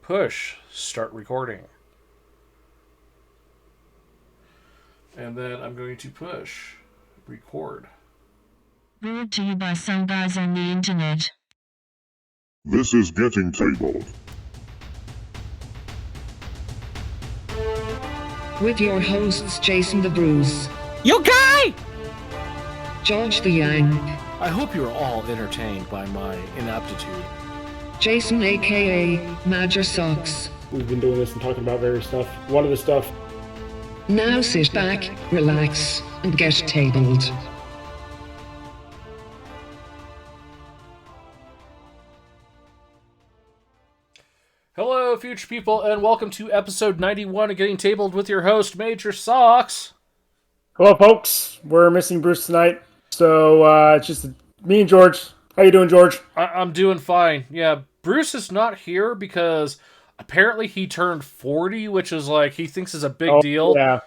push start recording. And then I'm going to push record. Brought to you by some guys on the internet. This is Getting Tabled. With your hosts Jason the Bruce, You guy! George the Yang, I hope you're all entertained by my inaptitude. Jason aka Major Socks. We've been doing this and talking about various stuff. One of the stuff. Now sit back, relax, and get tabled. Hello, future people, and welcome to episode 91 of Getting Tabled with your host, Major Socks. Hello, folks. We're missing Bruce tonight, so it's just me and George. How you doing, George? I'm doing fine. Yeah, Bruce is not here because apparently he turned 40, which is like, he thinks is a big deal. Yeah.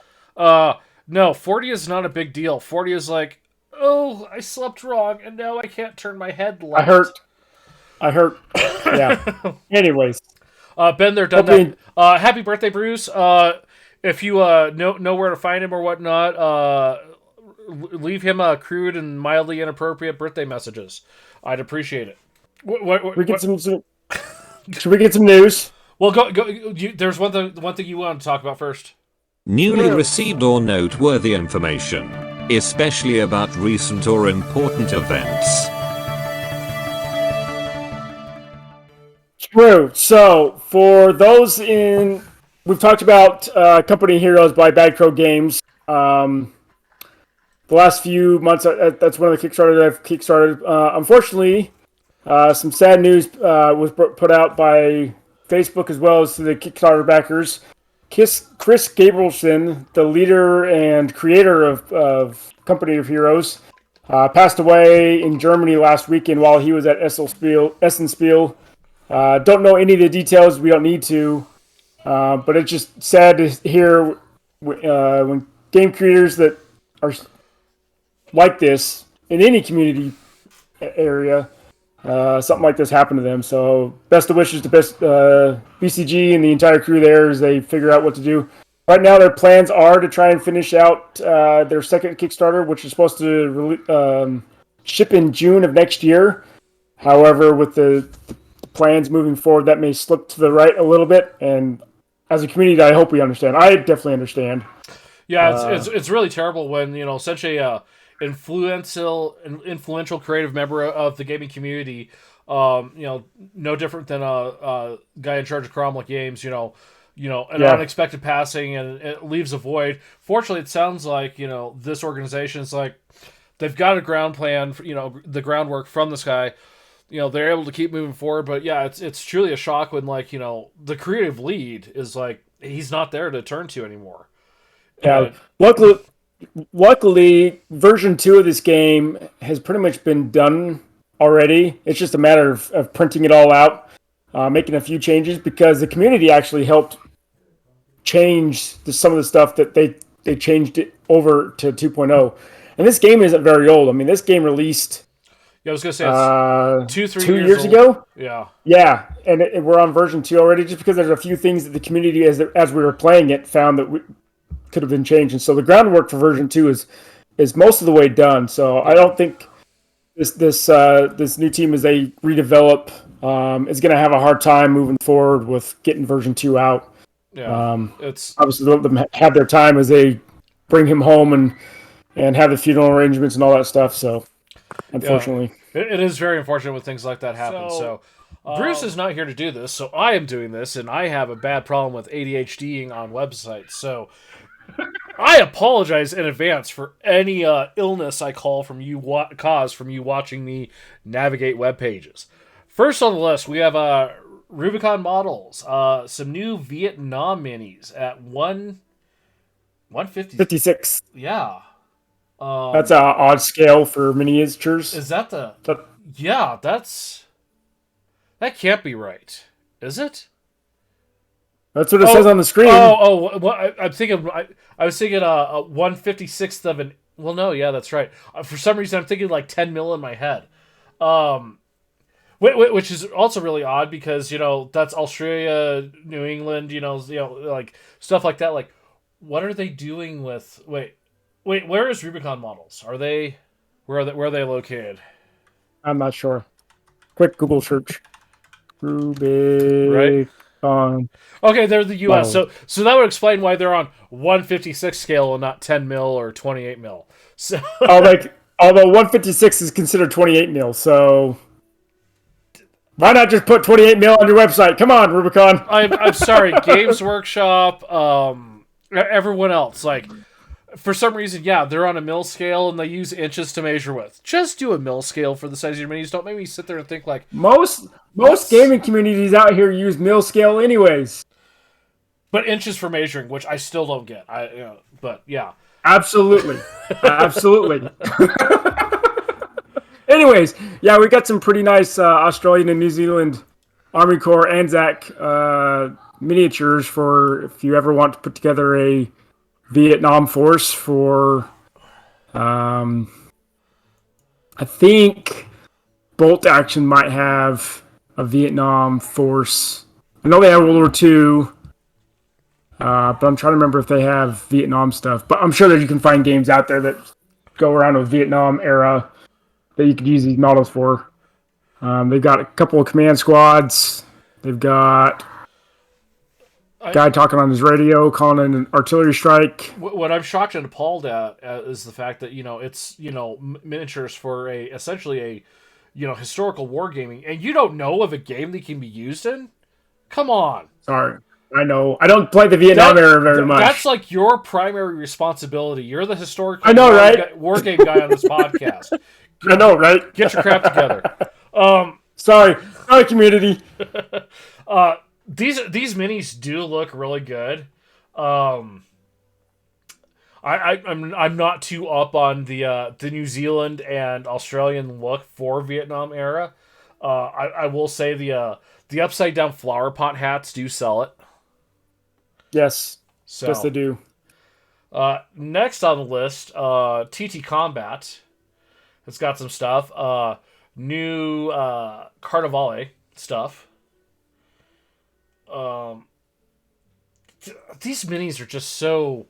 No, 40 is not a big deal. 40 is like, oh, I slept wrong, and now I can't turn my head left. I hurt. Yeah. Anyways. Been there, done that. Happy birthday, Bruce. If you know where to find him or whatnot, leave him crude and mildly inappropriate birthday messages. I'd appreciate it. Should we get some news? Well, go. There's one thing you want to talk about first. Newly received or noteworthy information, especially about recent or important events. True. So, for those we've talked about Company Heroes by Bad Crow Games. The last few months, that's one of the Kickstarters that I've kickstarted. Unfortunately, some sad news was put out by Facebook as well as to the Kickstarter backers. Chris Gabrielson, the leader and creator of Company of Heroes, passed away in Germany last weekend while he was at Essen Spiel. Don't know any of the details. We don't need to. But it's just sad to hear when game creators that are like this in any community area, something like this happen to them. So best of wishes to BCG and the entire crew there as they figure out what to do. Right now, their plans are to try and finish out their second Kickstarter, which is supposed to ship in June of next year. However, with the plans moving forward, that may slip to the right a little bit, and as a community, I hope we understand. I definitely understand. Yeah, it's really terrible when such a influential creative member of the gaming community, no different than a guy in charge of Cromwell Games, an unexpected passing, and it leaves a void. Fortunately, it sounds like this organization is like they've got a ground plan, for, the groundwork from this guy. They're able to keep moving forward, but yeah, it's truly a shock when the creative lead is like he's not there to turn to anymore. Yeah, luckily, version 2 of this game has pretty much been done already. It's just a matter of printing it all out, making a few changes because the community actually helped change some of the stuff that they changed it over to 2.0. And this game isn't very old. I mean, this game released. Yeah, I was gonna say it's 2 years ago. Yeah, and we're on version 2 already, just because there's a few things that the community, as we were playing it, found that could have been changed. And so the groundwork for version 2 is most of the way done. So I don't think this new team, as they redevelop, is going to have a hard time moving forward with getting version 2 out. Yeah, it's obviously let them have their time as they bring him home and have the funeral arrangements and all that stuff. So. Unfortunately, it is very unfortunate when things like that happen. So Bruce is not here to do this, so I am doing this, and I have a bad problem with ADHDing on websites. So I apologize in advance for any illness I cause from you watching me navigate web pages. First on the list, we have Rubicon Models, some new Vietnam minis at 156. Yeah. That's an odd scale for miniatures. Is that yeah, that can't be right. Is it? That's what it says on the screen. I'm thinking. I was thinking a 1/56th of an. Well, no, yeah, that's right. For some reason, I'm thinking like 10 mil in my head. Which is also really odd because, that's Australia, New England, like stuff like that. Like, what are they doing with... Wait, where is Rubicon Models? Where are they located? I'm not sure. Quick Google search. Rubicon. Right? Okay, they're the U.S. So that would explain why they're on 156 scale and not 10 mil or 28 mil. So although 156 is considered 28 mil, so why not just put 28 mil on your website? Come on, Rubicon. I'm sorry, Games Workshop, everyone else, like, for some reason, yeah, they're on a mil scale and they use inches to measure with. Just do a mil scale for the size of your minis. Don't make me sit there and think like most gaming communities out here use mil scale anyways. But inches for measuring, which I still don't get. But yeah. Absolutely. Absolutely. Anyways, yeah, we got some pretty nice Australian and New Zealand Army Corps Anzac miniatures for if you ever want to put together a Vietnam force for, I think Bolt Action might have a Vietnam force. I know they have World War II, but I'm trying to remember if they have Vietnam stuff. But I'm sure that you can find games out there that go around with Vietnam era that you could use these models for. They've got a couple of command squads. They've got a guy talking on his radio, calling in an artillery strike. What I'm shocked and appalled at is the fact that, it's, miniatures for essentially a historical wargaming, and you don't know of a game they can be used in? Come on. Sorry. I know. I don't play the Vietnam era very much. That's like your primary responsibility. You're the historical war game guy on this podcast. I know, right? Get your crap together. Sorry, community. These minis do look really good. I'm not too up on the New Zealand and Australian look for Vietnam era. I will say the upside down flower pot hats do sell it. Yes, yes they do. Next on the list, TT Combat has got some stuff. New Carnivale stuff. These minis are just so...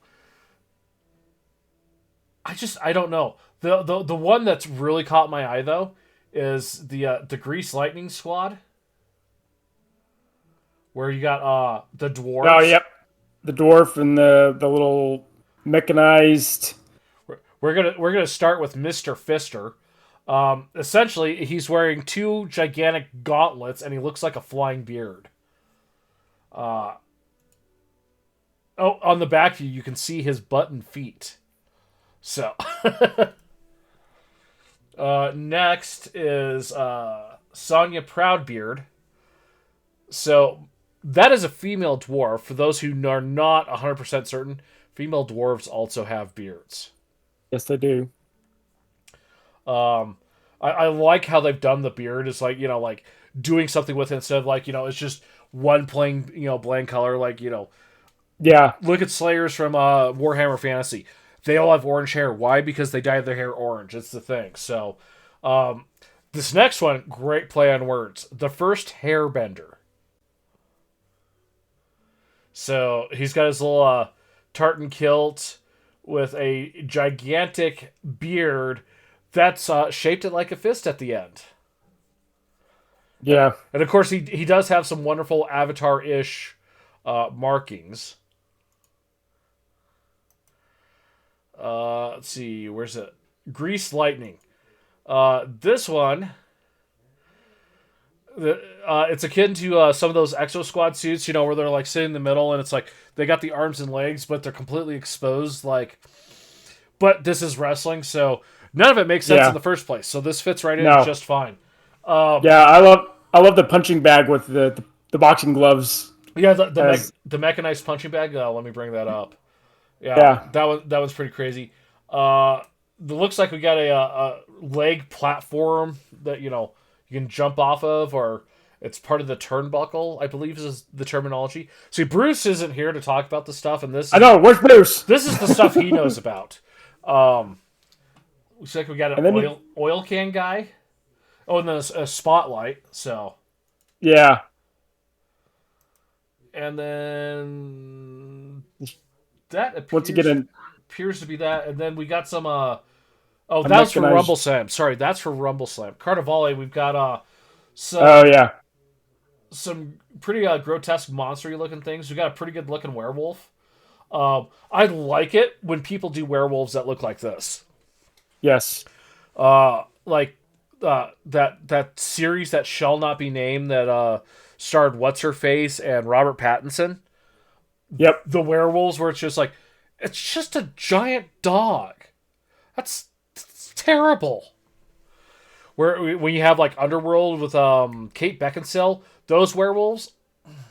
I don't know. The one that's really caught my eye though is the Grease Lightning Squad, where you got the dwarves. Oh, yep, the dwarf and the little mechanized. We're gonna start with Mr. Fister. Essentially, he's wearing two gigantic gauntlets, and he looks like a flying beard. On the back view, you can see his butt and feet. So, next is Sonya Proudbeard. So, that is a female dwarf. For those who are not 100% certain, female dwarves also have beards. Yes, they do. I like how they've done the beard. It's like, like doing something with it instead of like, it's just one plain, bland color. Like, yeah. Look at Slayers from Warhammer Fantasy. They all have orange hair. Why? Because they dyed their hair orange. It's the thing. So, this next one, great play on words. The First Hairbender. So, he's got his little tartan kilt with a gigantic beard that's shaped it like a fist at the end. Yeah. And of course, he does have some wonderful Avatar-ish markings. Let's see, where's it? Grease Lightning. This one, it's akin to some of those Exo Squad suits, where they're like sitting in the middle and it's like they got the arms and legs, but they're completely exposed. But this is wrestling, so none of it makes sense in the first place. So this fits right in just fine. Yeah, I love the punching bag with the boxing gloves. Yeah, the mechanized punching bag. Let me bring that up. Yeah. That one's pretty crazy. It looks like we got a leg platform that you can jump off of, or it's part of the turnbuckle, I believe is the terminology. See, Bruce isn't here to talk about the stuff, and this. I know. Where's Bruce? This is the stuff he knows about. Looks like we got an oil can guy. Oh, and then a spotlight. So, Yeah. and then that Once again, appears to be that. And then we got some. Oh, I'm that's for mechanized- Rumble Slam. Sorry, that's for Rumble Slam. Carnivale, we've got some Oh yeah. some pretty grotesque monster looking things. We got a pretty good looking werewolf. I like it when people do werewolves that look like this. Yes. Like that series that shall not be named that starred what's her face and Robert Pattinson. Yep. The werewolves where it's just a giant dog. That's terrible. When you have like Underworld with Kate Beckinsale, those werewolves,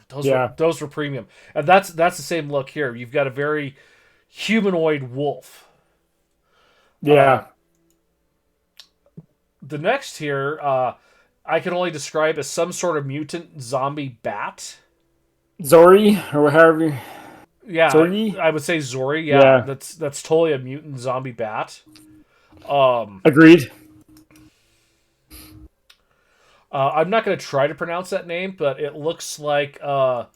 those were premium, and that's the same look here. You've got a very humanoid wolf. Yeah. The next here, I can only describe as some sort of mutant zombie bat. Zori, or however. Yeah, Zori? I would say Zori. Yeah. That's totally a mutant zombie bat. Agreed. I'm not going to try to pronounce that name, but it looks like it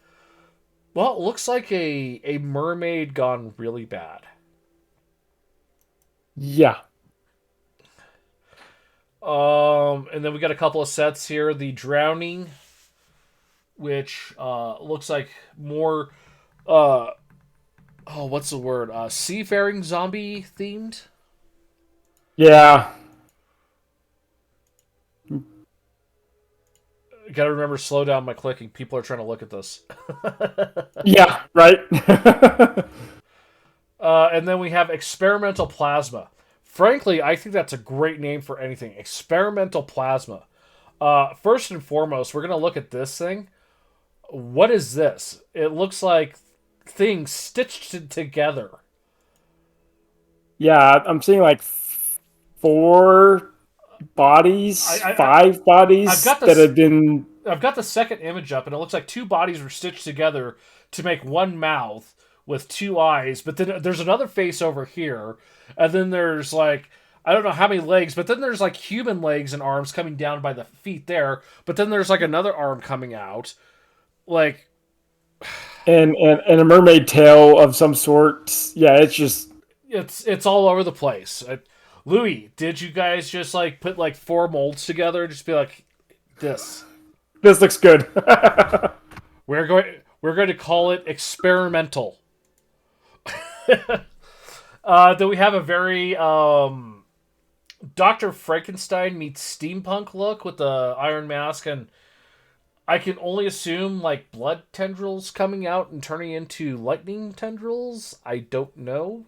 looks like a mermaid gone really bad. Yeah. And then we got a couple of sets here. The Drowning, which looks like more what's the word? Seafaring zombie themed. Yeah. Got to remember, slow down my clicking. People are trying to look at this. Yeah, right. And then we have Experimental Plasma. Frankly, I think that's a great name for anything. Experimental Plasma. First and foremost, we're going to look at this thing. What is this? It looks like things stitched together. Yeah, I'm seeing like 4 bodies, 5 bodies I've got that have been. I've got the second image up, and it looks like 2 bodies were stitched together to make one mouth with 2 eyes. But then there's another face over here, and then there's like, I don't know how many legs, but then there's like human legs and arms coming down by the feet there. But then there's like another arm coming out, like, And a mermaid tail of some sort. Yeah, it's just. it's all over the place. Louis, did you guys just like put like 4 molds together and just be like, this looks good. we're going to call it experimental. Then we have a very Dr. Frankenstein meets steampunk look with the iron mask, and I can only assume like blood tendrils coming out and turning into lightning tendrils. I don't know.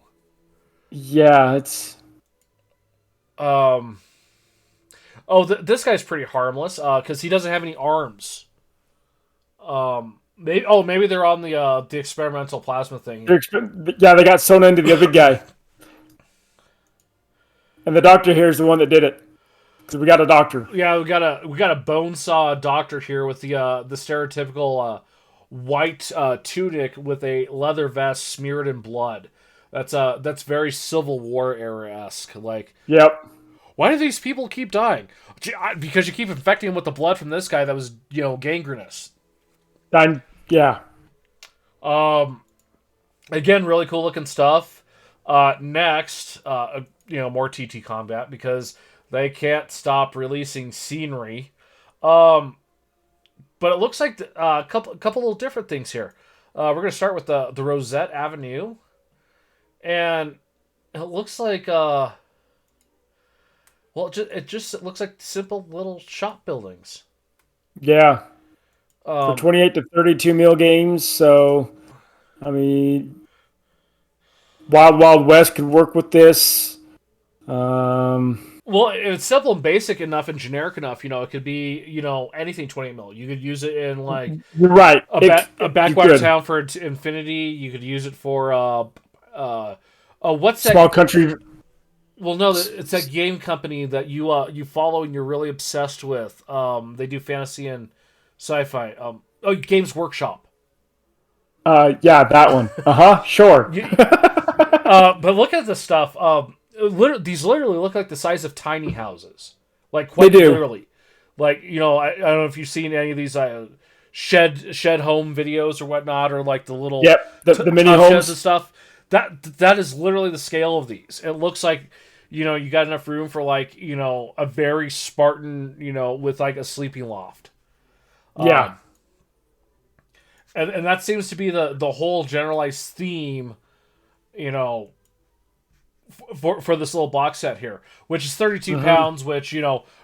Yeah, it's. This guy's pretty harmless because he doesn't have any arms. Maybe they're on the experimental plasma thing. Yeah, they got sewn into the other guy. And the doctor here is the one that did it. Because we got a doctor. Yeah, we got a bone saw doctor here with the stereotypical white tunic with a leather vest smeared in blood. That's very Civil War era-esque. Like, yep. Why do these people keep dying? Because you keep infecting them with the blood from this guy that was, gangrenous. Yeah. Again, really cool looking stuff. Next, more TT combat because they can't stop releasing scenery. But it looks like a couple little different things here. We're gonna start with the Rosette Avenue, and it looks like it looks like simple little shop buildings. Yeah. For 28 to 32 mil games, so I mean, Wild Wild West could work with this. Well, it's simple and basic enough and generic enough. It could be anything 28 mil. You could use it in like you're right a backwater town for Infinity. You could use it for what's that? Small country. Well, no, it's that game company that you follow and you're really obsessed with. They do fantasy and sci-fi. Games Workshop. Yeah, that one. Sure. But look at the stuff. These literally look like the size of tiny houses. Like quite they do. literally. Like, I don't know if you've seen any of these shed home videos or whatnot, or like the little the mini tough homes sheds and stuff. That is literally the scale of these. It looks like, you got enough room for like, a very Spartan, with like a sleeping loft. Yeah. And that seems to be the whole generalized theme, for this little box set here, which is 32 pounds, which,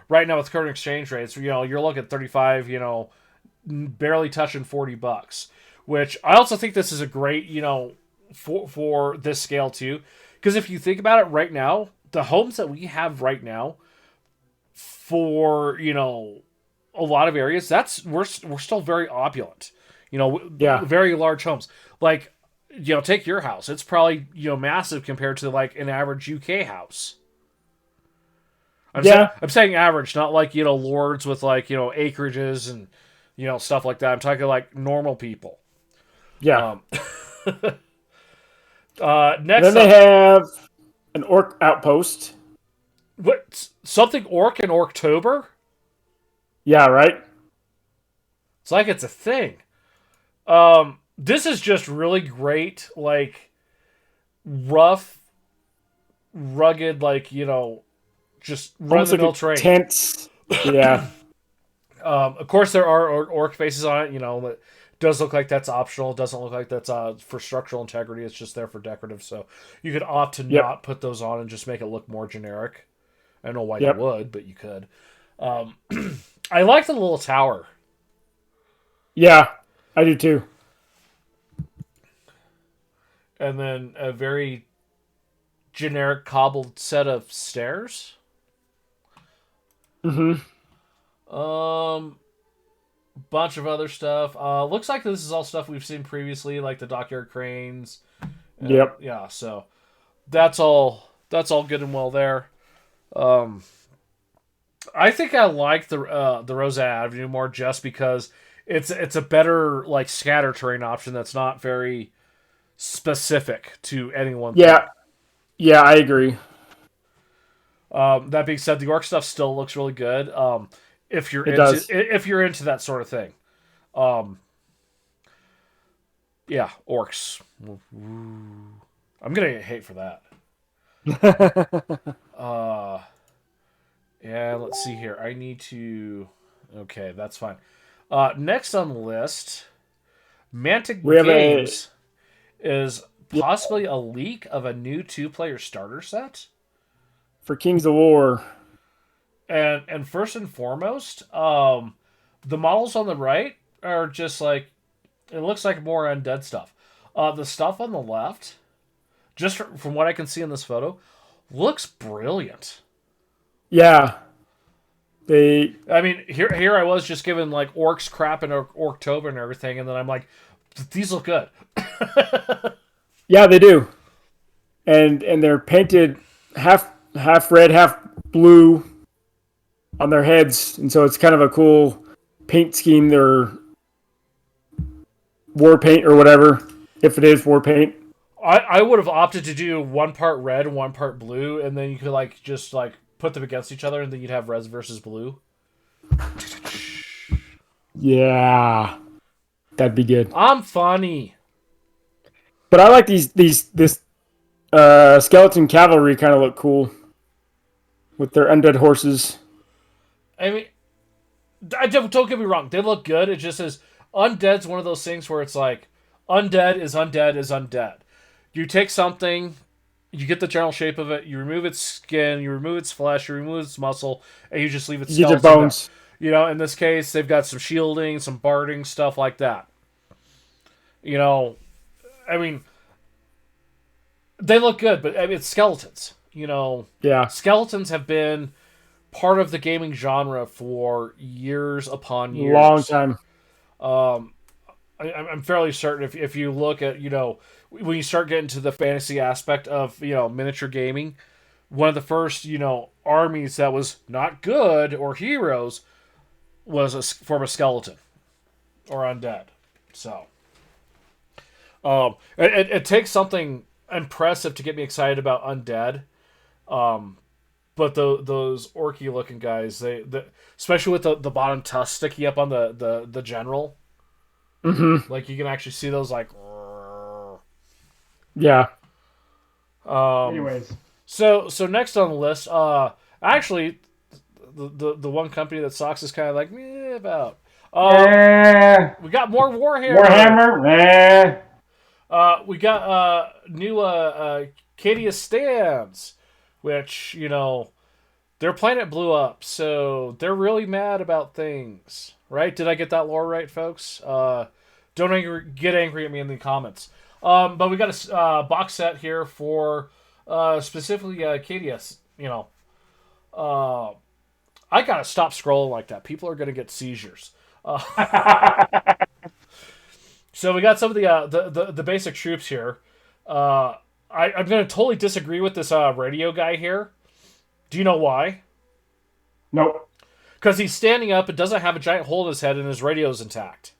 right now with current exchange rates, you're looking at 35, barely touching $40, which I also think this is a great, for this scale too. Because if you think about it right now, the homes that we have right now for, a lot of areas, we're still very opulent, very large homes. Like, take your house. It's probably, massive compared to like an average UK house. I'm saying average, not like, lords with like, acreages and, stuff like that. I'm talking like normal people. Yeah. Next then they have an orc outpost. What? Something orc in Orktober? Yeah, right? It's like it's a thing. This is just really great, like, rough, rugged, like, just run-of-the-mill terrain. Tense. Yeah. Of course, there are orc faces on it, it does look like that's optional. It doesn't look like that's for structural integrity. It's just there for decorative. So you could opt to not put those on and just make it look more generic. I don't know why you would, but you could. I like the little tower. Yeah, I do too. And then a very generic cobbled set of stairs. Bunch of other stuff. Looks like this is all stuff we've seen previously, like the dockyard cranes. Yeah, so that's all good and well there. I think I like the Rosa Avenue more just because it's a better like scatter terrain option that's not very specific to any one thing. Yeah, I agree. That being said, the orc stuff still looks really good. If you're into that sort of thing. Yeah, orcs. I'm gonna get hate for that. Yeah, let's see here. I need to. Okay, that's fine. Next on the list, Mantic Games is possibly a leak of a new 2-player starter set for Kings of War. And first and foremost, the models on the right are just like, it looks like more undead stuff. The stuff on the left, just from what I can see in this photo, looks brilliant. Yeah. I mean, here I was just giving like orcs crap in Orktober and everything, and then I'm like, these look good. Yeah, they do. And they're painted half red, half blue on their heads, and so it's kind of a cool paint scheme. They're war paint or whatever, if it is war paint. I would have opted to do one part red and one part blue, and then you could like just like put them against each other, and then you'd have red versus blue. Yeah, that'd be good. I'm funny, but I like this skeleton cavalry kind of look cool with their undead horses. I mean, don't get me wrong, they look good. It just is undead's one of those things where it's like undead is undead is undead. You take something, you get the general shape of it, you remove its skin, you remove its flesh, you remove its muscle, and you just leave its skeleton there. Bones. In this case, they've got some shielding, some barding, stuff like that. I mean, they look good, but I mean, it's skeletons. Yeah. Skeletons have been part of the gaming genre for years upon years. Long time. I'm fairly certain if you look at, when you start getting to the fantasy aspect of, miniature gaming, one of the first, armies that was not good or heroes was a form of skeleton or undead. So, it takes something impressive to get me excited about undead. but those orky looking guys, especially with the bottom tusk sticking up on the general, like you can actually see those like. Yeah. Anyways, so next on the list, actually, the one company that Sox is kind of like meh about. We got more Warhammer. We got new Cadia stands, which their planet blew up, so they're really mad about things. Right? Did I get that lore right, folks? Don't get angry at me in the comments. But we got a box set here for specifically Cadia. I gotta stop scrolling like that. People are gonna get seizures. So we got some of the basic troops here. I'm gonna totally disagree with this radio guy here. Do you know why? Nope. Because he's standing up and doesn't have a giant hole in his head and his radio's intact.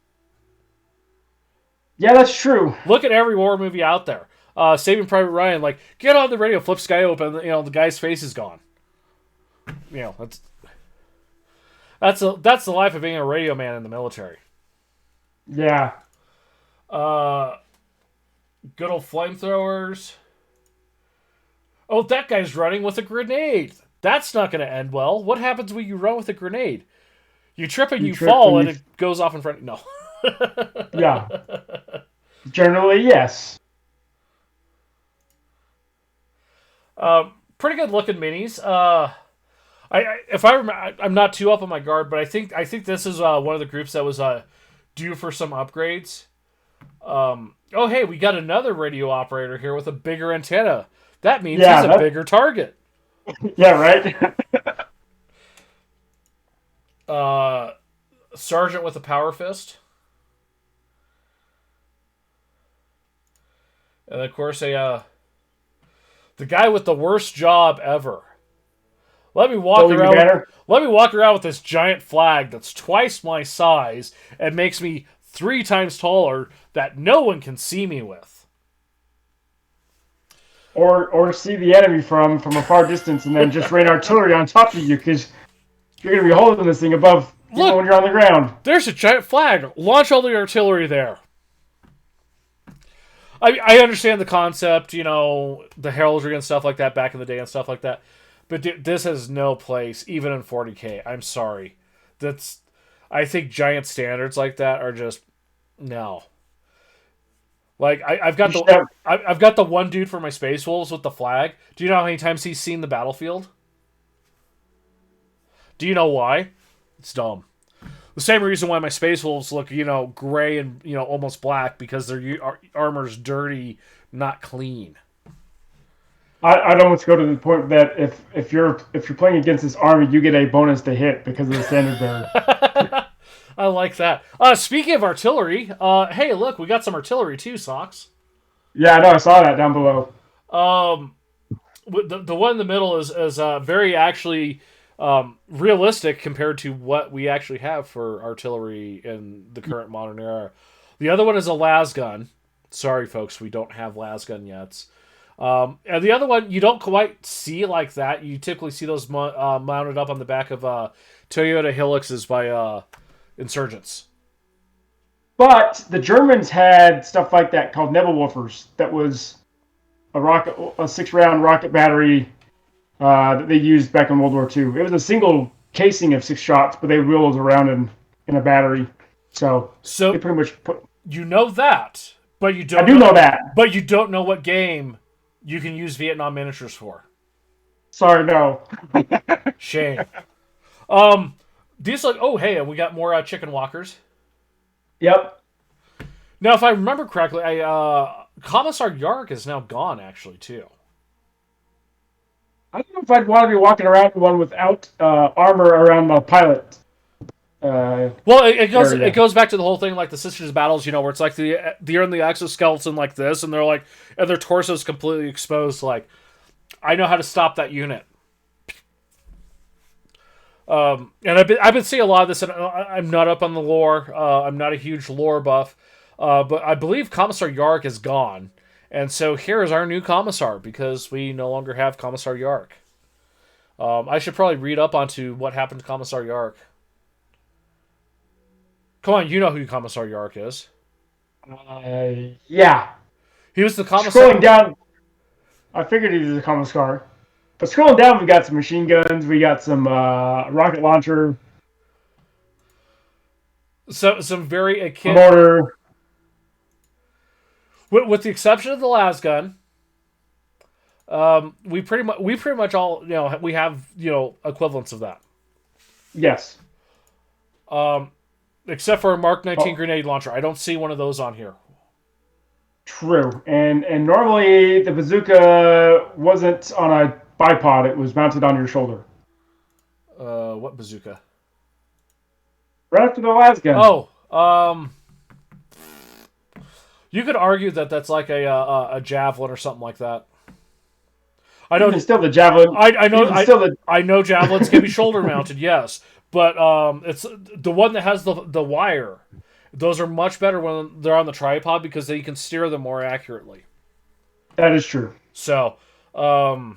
Yeah, that's true. Look at every war movie out there. Saving Private Ryan, like, get on the radio, flips guy open, the guy's face is gone. That's the life of being a radio man in the military. Yeah. Good old flamethrowers. Oh, that guy's running with a grenade. That's not going to end well. What happens when you run with a grenade? You trip and you fall and it goes off in front. No. Yeah. Generally, yes. Pretty good looking minis. If I remember, I'm not too up on my guard, but I think this is one of the groups that was due for some upgrades. Oh, hey, we got another radio operator here with a bigger antenna. That means he's a bigger target. Yeah, right. Sergeant with a power fist. And of course, the guy with the worst job ever. Let me walk around with this giant flag that's twice my size and makes me 3 times taller that no one can see me with. Or see the enemy from a far distance and then just rain artillery on top of you because you're going to be holding this thing above even when you're on the ground. There's a giant flag. Launch all the artillery there. I understand the concept, the heraldry and stuff like that back in the day and stuff like that. But this has no place, even in 40K. I'm sorry. I think giant standards like that are just no. Like I've got the one dude for my Space Wolves with the flag. Do you know how many times he's seen the battlefield? Do you know why? It's dumb. The same reason why my Space Wolves look, gray and almost black because their armor's dirty, not clean. I'd almost go to the point that if you're playing against this army, you get a bonus to hit because of the standard bearer. I like that. Speaking of artillery, hey, look, we got some artillery too, Socks. Yeah, I know. I saw that down below. The one in the middle is very actually realistic compared to what we actually have for artillery in the current modern era. The other one is a las gun. Sorry, folks, we don't have las gun yet. And the other one, you don't quite see like that. You typically see those mounted up on the back of Toyota Hiluxes by insurgents. But the Germans had stuff like that called Nebelwerfers. That was a 6-round rocket battery that they used back in World War II. It was a single casing of 6 shots, but they wheeled around in a battery. So they pretty much put. You know that, but you don't. I do know that, but you don't know what game you can use Vietnam miniatures for. Sorry, no. Shame. These hey, we got more chicken walkers. Yep. Now, if I remember correctly, Commissar Yark is now gone, actually, too. I don't know if I'd want to be walking around one without armor around my pilot. Well, it goes back to the whole thing, like the Sisters Battles, where it's like they're in the exoskeleton like this, and and their torso's completely exposed. Like, I know how to stop that unit. And I've been seeing a lot of this, and I'm not up on the lore. I'm not a huge lore buff, but I believe Commissar Yark is gone, and so here is our new Commissar because we no longer have Commissar Yark. I should probably read up onto what happened to Commissar Yark. Come on, you know who Commissar Yark is. Yeah. He was the Commissar. Scrolling down, I figured he was a Commissar. But scrolling down, we got some machine guns, we got some rocket launcher, So some very akin, mortar. with the exception of the lasgun. We pretty much all we have equivalents of that. Yes. Except for a Mark 19 grenade launcher, I don't see one of those on here. True. And normally the bazooka wasn't on a bipod; it was mounted on your shoulder. What bazooka? Right after the last gun. Oh, you could argue that that's like a javelin or something like that. I know. Even still, the javelin. I know. Still I know javelins can be shoulder mounted, yes, but it's the one that has the wire. Those are much better when they're on the tripod because then you can steer them more accurately. That is true. So, no,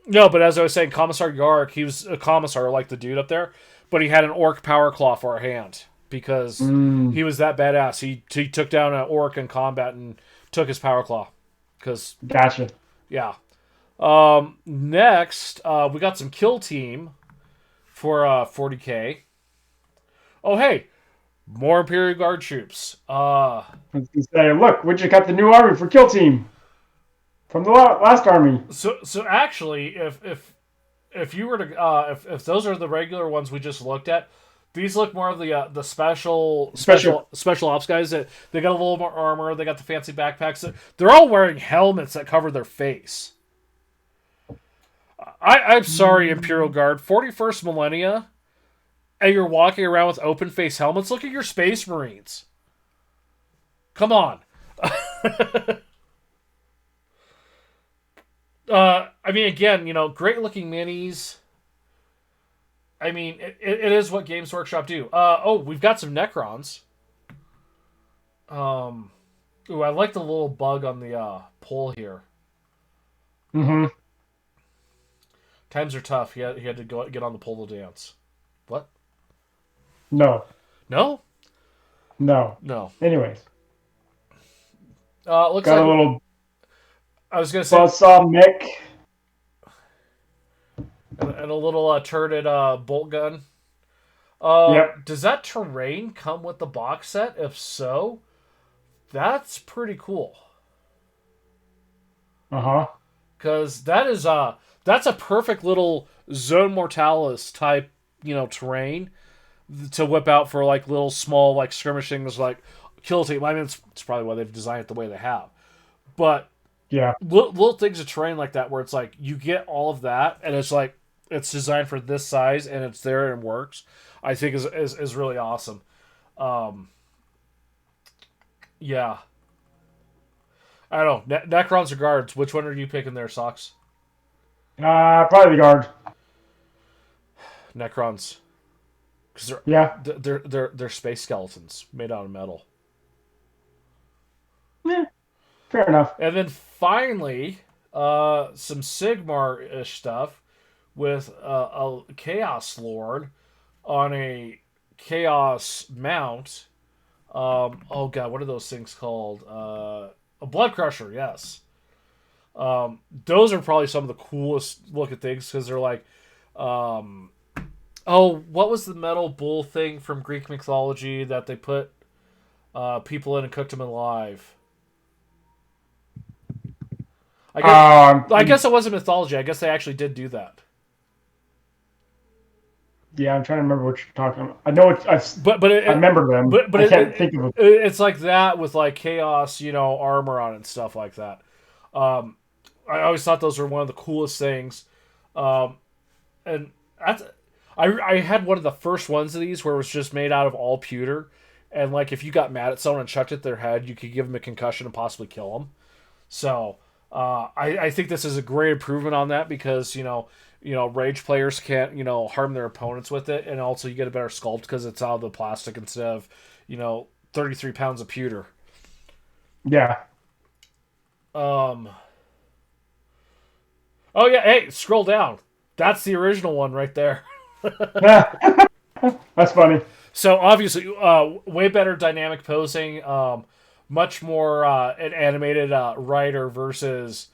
but as I was saying, Commissar Yark, he was a commissar like the dude up there, but he had an orc power claw for a hand because he was that badass. He took down an orc in combat and took his power claw. Gotcha. Yeah. Next, we got some kill team for 40K. Oh, hey, more Imperial Guard troops. I was gonna say, look, we just got the new army for kill team from the last army. So actually, if you were to if those are the regular ones we just looked at, these look more of the special ops guys. That they got a little more armor. They got the fancy backpacks. They're all wearing helmets that cover their face. I'm sorry, Imperial Guard, 41st millennia, and you're walking around with open face helmets. Look at your Space Marines. Come on. I mean, again, great looking minis. I mean, it is what Games Workshop do. We've got some Necrons. Ooh, I like the little bug on the pole here. Mm-hmm. Times are tough. He had to get on the pole to dance. What? No. No? No. No. Anyways. Looks got like a little I was gonna say buzzsaw Mick. And a little turreted bolt gun. Yep. Does that terrain come with the box set? If so, that's pretty cool. Uh-huh. Because that's a perfect little Zone Mortalis type, terrain to whip out for like little small like skirmishing things like kill team. I mean, it's probably why they've designed it the way they have. But yeah, little things of terrain like that where it's like you get all of that and it's like it's designed for this size and it's there and works. I think is really awesome. Yeah. I don't know. Necrons or guards? Which one are you picking there, Socks? Probably the guard. Necrons. Because they're space skeletons made out of metal. Yeah, fair enough. And then finally, some Sigmar-ish stuff with a Chaos Lord on a Chaos mount. Oh god, what are those things called? A Blood Crusher, yes. Those are probably some of the coolest looking things because they're like, what was the metal bull thing from Greek mythology that they put people in and cooked them alive? I guess it wasn't mythology. I guess they actually did do that. Yeah, I'm trying to remember what you're talking about. I know I remember them. But I can't think of it. It's like that with like chaos, armor on it and stuff like that. I always thought those were one of the coolest things. And that's I had one of the first ones of these where it was just made out of all pewter, and like if you got mad at someone and chucked it at their head, you could give them a concussion and possibly kill them. So I think this is a great improvement on that because rage players can't harm their opponents with it, and also you get a better sculpt because it's out of the plastic instead of 33 pounds of pewter. Yeah. Oh yeah. Hey, scroll down. That's the original one right there. That's funny. So obviously, way better dynamic posing, much more an animated writer versus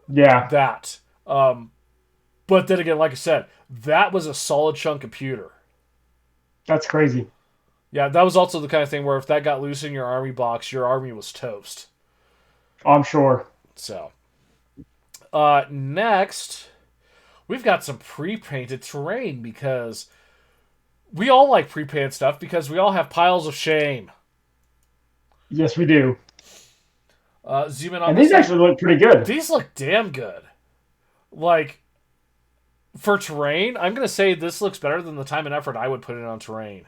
that. But then again, like I said, that was a solid chunk of pewter. That's crazy. Yeah, that was also the kind of thing where if that got loose in your army box, your army was toast. I'm sure. So, next, we've got some pre-painted terrain because we all like pre-painted stuff because we all have piles of shame. Yes, we do. Zoom in on and this. These actually look pretty good. These look damn good. Like, for terrain, I'm going to say this looks better than the time and effort I would put in on terrain.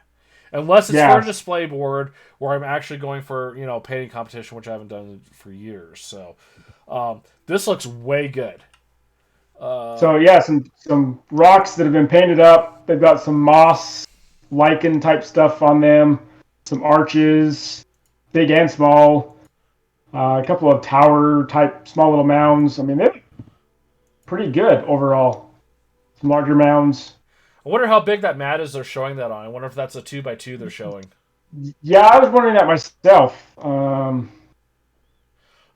Unless it's for a display board where I'm actually going for, painting competition, which I haven't done for years. So, this looks way good. Some rocks that have been painted up. They've got some moss, lichen type stuff on them. Some arches, big and small. A couple of tower type small little mounds. I mean, they're pretty good overall. Some larger mounds. I wonder how big that mat is they're showing that on. I wonder if that's a 2x2 they're showing. Yeah, I was wondering that myself. I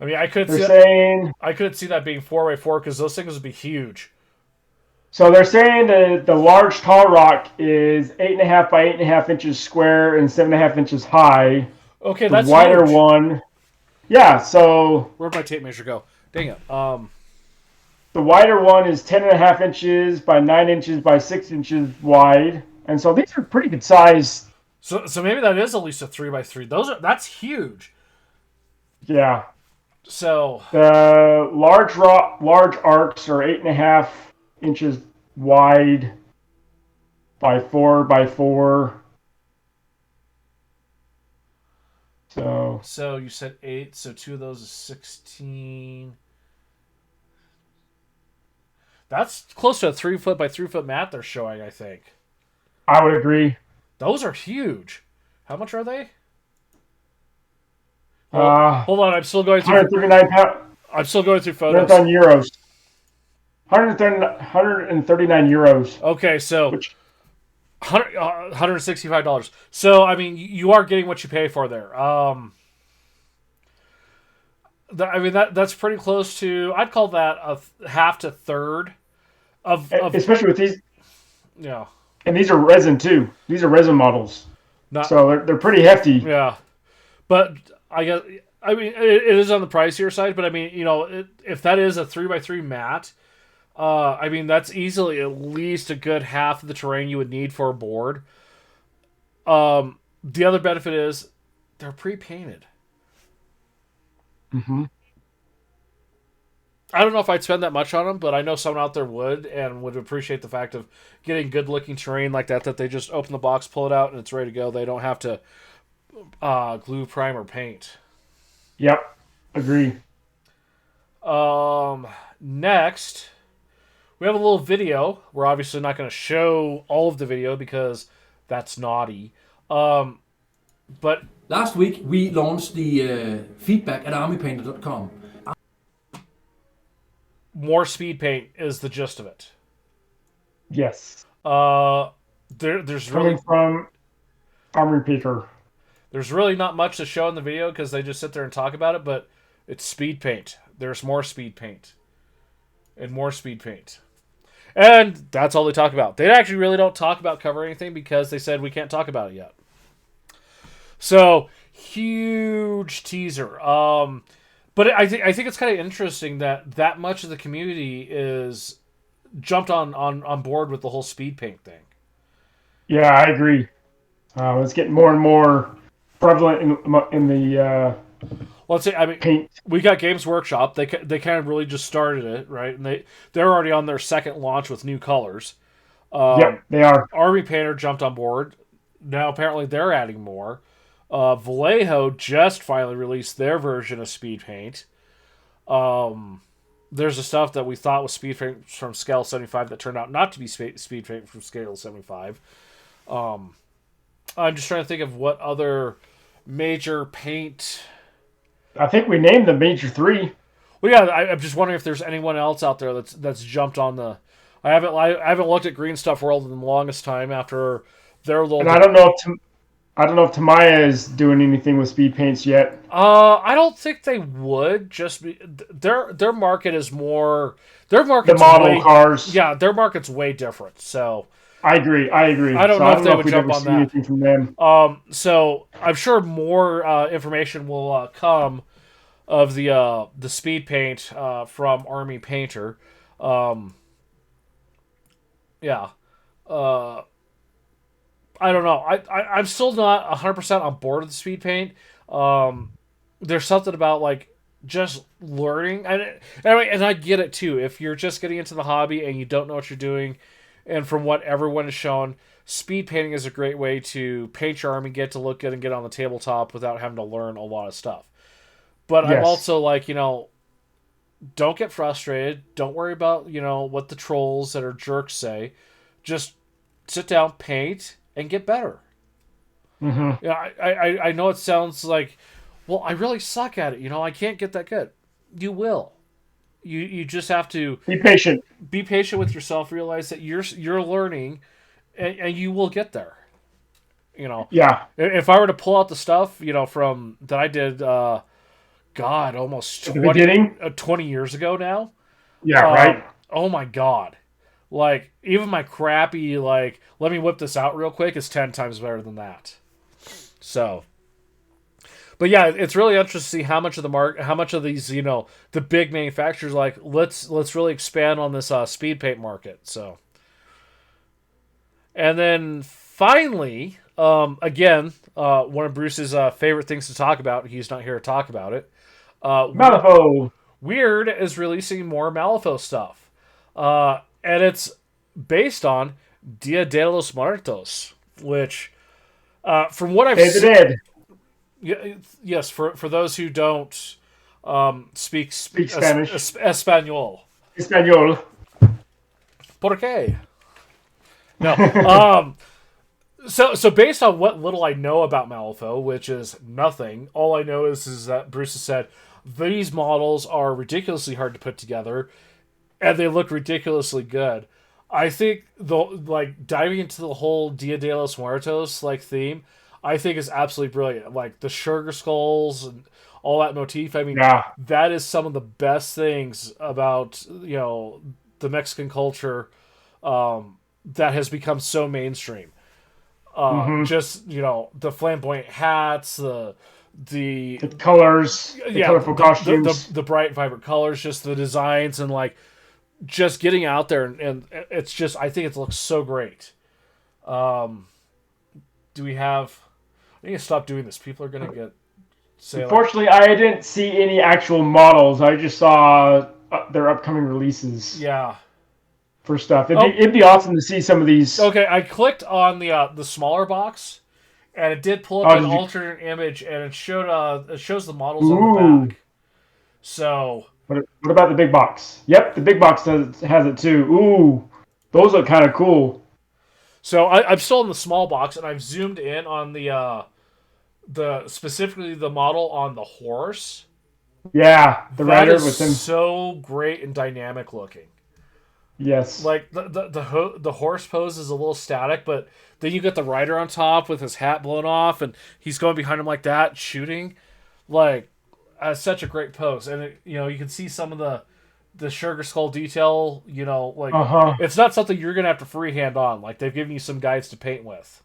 mean, I couldn't see that being 4x4 because those things would be huge. So they're saying that the large tall rock is 8.5 by 8.5 inches square and 7.5 inches high. Okay, that's the wider huge. one. Yeah, so where'd my tape measure go? Dang it. The wider one is 10.5 inches by 9 inches by 6 inches wide, and so these are pretty good size. So maybe that is at least a 3x3. That's huge. Yeah. So the large arcs are 8.5 inches wide by 4 by 4. So you said 8. So 2 of those is 16. That's close to a 3 foot by 3 foot mat they're showing, I think. I would agree. Those are huge. How much are they? Hold on, I'm still going through. 139 pounds. I'm still going through photos. That's on euros. 139 euros. Okay, so $165. So I mean, you are getting what you pay for there. That's pretty close to. I'd call that a half to third of especially with these. Yeah. And these are resin too. These are resin models. So they're pretty hefty. Yeah. But it is on the pricier side, but I mean, if that is a 3x3 mat, that's easily at least a good half of the terrain you would need for a board. The other benefit is they're pre-painted. Mm-hmm. I don't know if I'd spend that much on them, but I know someone out there would and would appreciate the fact of getting good-looking terrain like that they just open the box, pull it out, and it's ready to go. They don't have to glue, prime, or paint. Yep. Agree. Next, we have a little video. We're obviously not going to show all of the video because that's naughty. But last week we launched the feedback at armypainter.com. More speed paint is the gist of it. Yes. There's coming really from Army Painter. There's really not much to show in the video because they just sit there and talk about it, but it's speed paint. There's more speed paint. And more speed paint. And that's all they talk about. They actually really don't talk about cover anything because they said we can't talk about it yet. So, huge teaser. But I think it's kind of interesting that much of the community is jumped on board with the whole speed paint thing. Yeah, I agree. It's getting more and more prevalent in the let's say, paint. We got Games Workshop. They kind of really just started it, right? And they're already on their second launch with new colors. Yep, they are. Army Painter jumped on board. Now apparently they're adding more. Vallejo just finally released their version of speed paint. There's the stuff that we thought was speed paint from Scale 75 that turned out not to be speed paint from Scale 75. I'm just trying to think of what other major paint. I think we named the major three. Well, yeah, I'm just wondering if there's anyone else out there that's jumped on the. I haven't looked at Green Stuff World in the longest time after their little. And I don't know if Tamiya is doing anything with speed paints yet. I don't think they would. Just be, their market is more. Their market's the model cars. Yeah, their market's way different. So I agree. I don't know if they would jump on that. Anything from them. So I'm sure more information will come of the speed paint from Army Painter. Yeah. I don't know. I'm still not 100% on board with the speed paint. There's something about like just learning, and I get it too. If you're just getting into the hobby and you don't know what you're doing, and from what everyone has shown, speed painting is a great way to paint your army, get to look good, and get on the tabletop without having to learn a lot of stuff. But yes. I'm also like, don't get frustrated. Don't worry about, what the trolls that are jerks say. Just sit down, paint, and get better. Mm-hmm. I know it sounds like, well, I really suck at it. I can't get that good. You will. You just have to be patient. Be patient with yourself. Realize that you're learning, and you will get there. Yeah. If I were to pull out the stuff, from that I did, almost 20 years ago now. Yeah, right. Oh my God. Like, even my crappy, like, let me whip this out real quick is 10 times better than that. So, but yeah, it's really interesting to see how much of how much of these, the big manufacturers, like, let's really expand on this speed paint market. So, and then finally, again, one of Bruce's favorite things to talk about. He's not here to talk about it. Malifaux. Weird is releasing more Malifaux stuff. And it's based on Dia de los Muertos, which, from what I've seen... Yes, for those who don't speak Spanish. Espanol. Espanol. ¿Por qué? No. So based on what little I know about Malifaux, which is nothing, all I know is that Bruce has said, these models are ridiculously hard to put together, and they look ridiculously good. I think diving into the whole Dia de los Muertos theme, I think is absolutely brilliant. Like the sugar skulls and all that motif. I mean, that is some of the best things about the Mexican culture that has become so mainstream. Just the flamboyant hats, the colors, the colorful costumes, the bright, vibrant colors, just the designs, and just getting out there, and it's just, I think it looks so great. Do we have... I need to stop doing this. People are going to get... Unfortunately, I didn't see any actual models. I just saw their upcoming releases. Yeah. For stuff. It'd be awesome to see some of these. Okay, I clicked on the smaller box, and it did pull up an alternate image, and it shows the models on the back. So... What about the big box? Yep, the big box has it too. Ooh, those look kind of cool. So I'm still in the small box, and I've zoomed in on the specifically the model on the horse. Yeah, the rider with him. So great and dynamic looking. Yes. Like the horse pose is a little static, but then you get the rider on top with his hat blown off, and he's going behind him like that, shooting. Such a great pose, and you can see some of the sugar skull detail. It's not something you're gonna have to freehand on. Like they've given you some guides to paint with.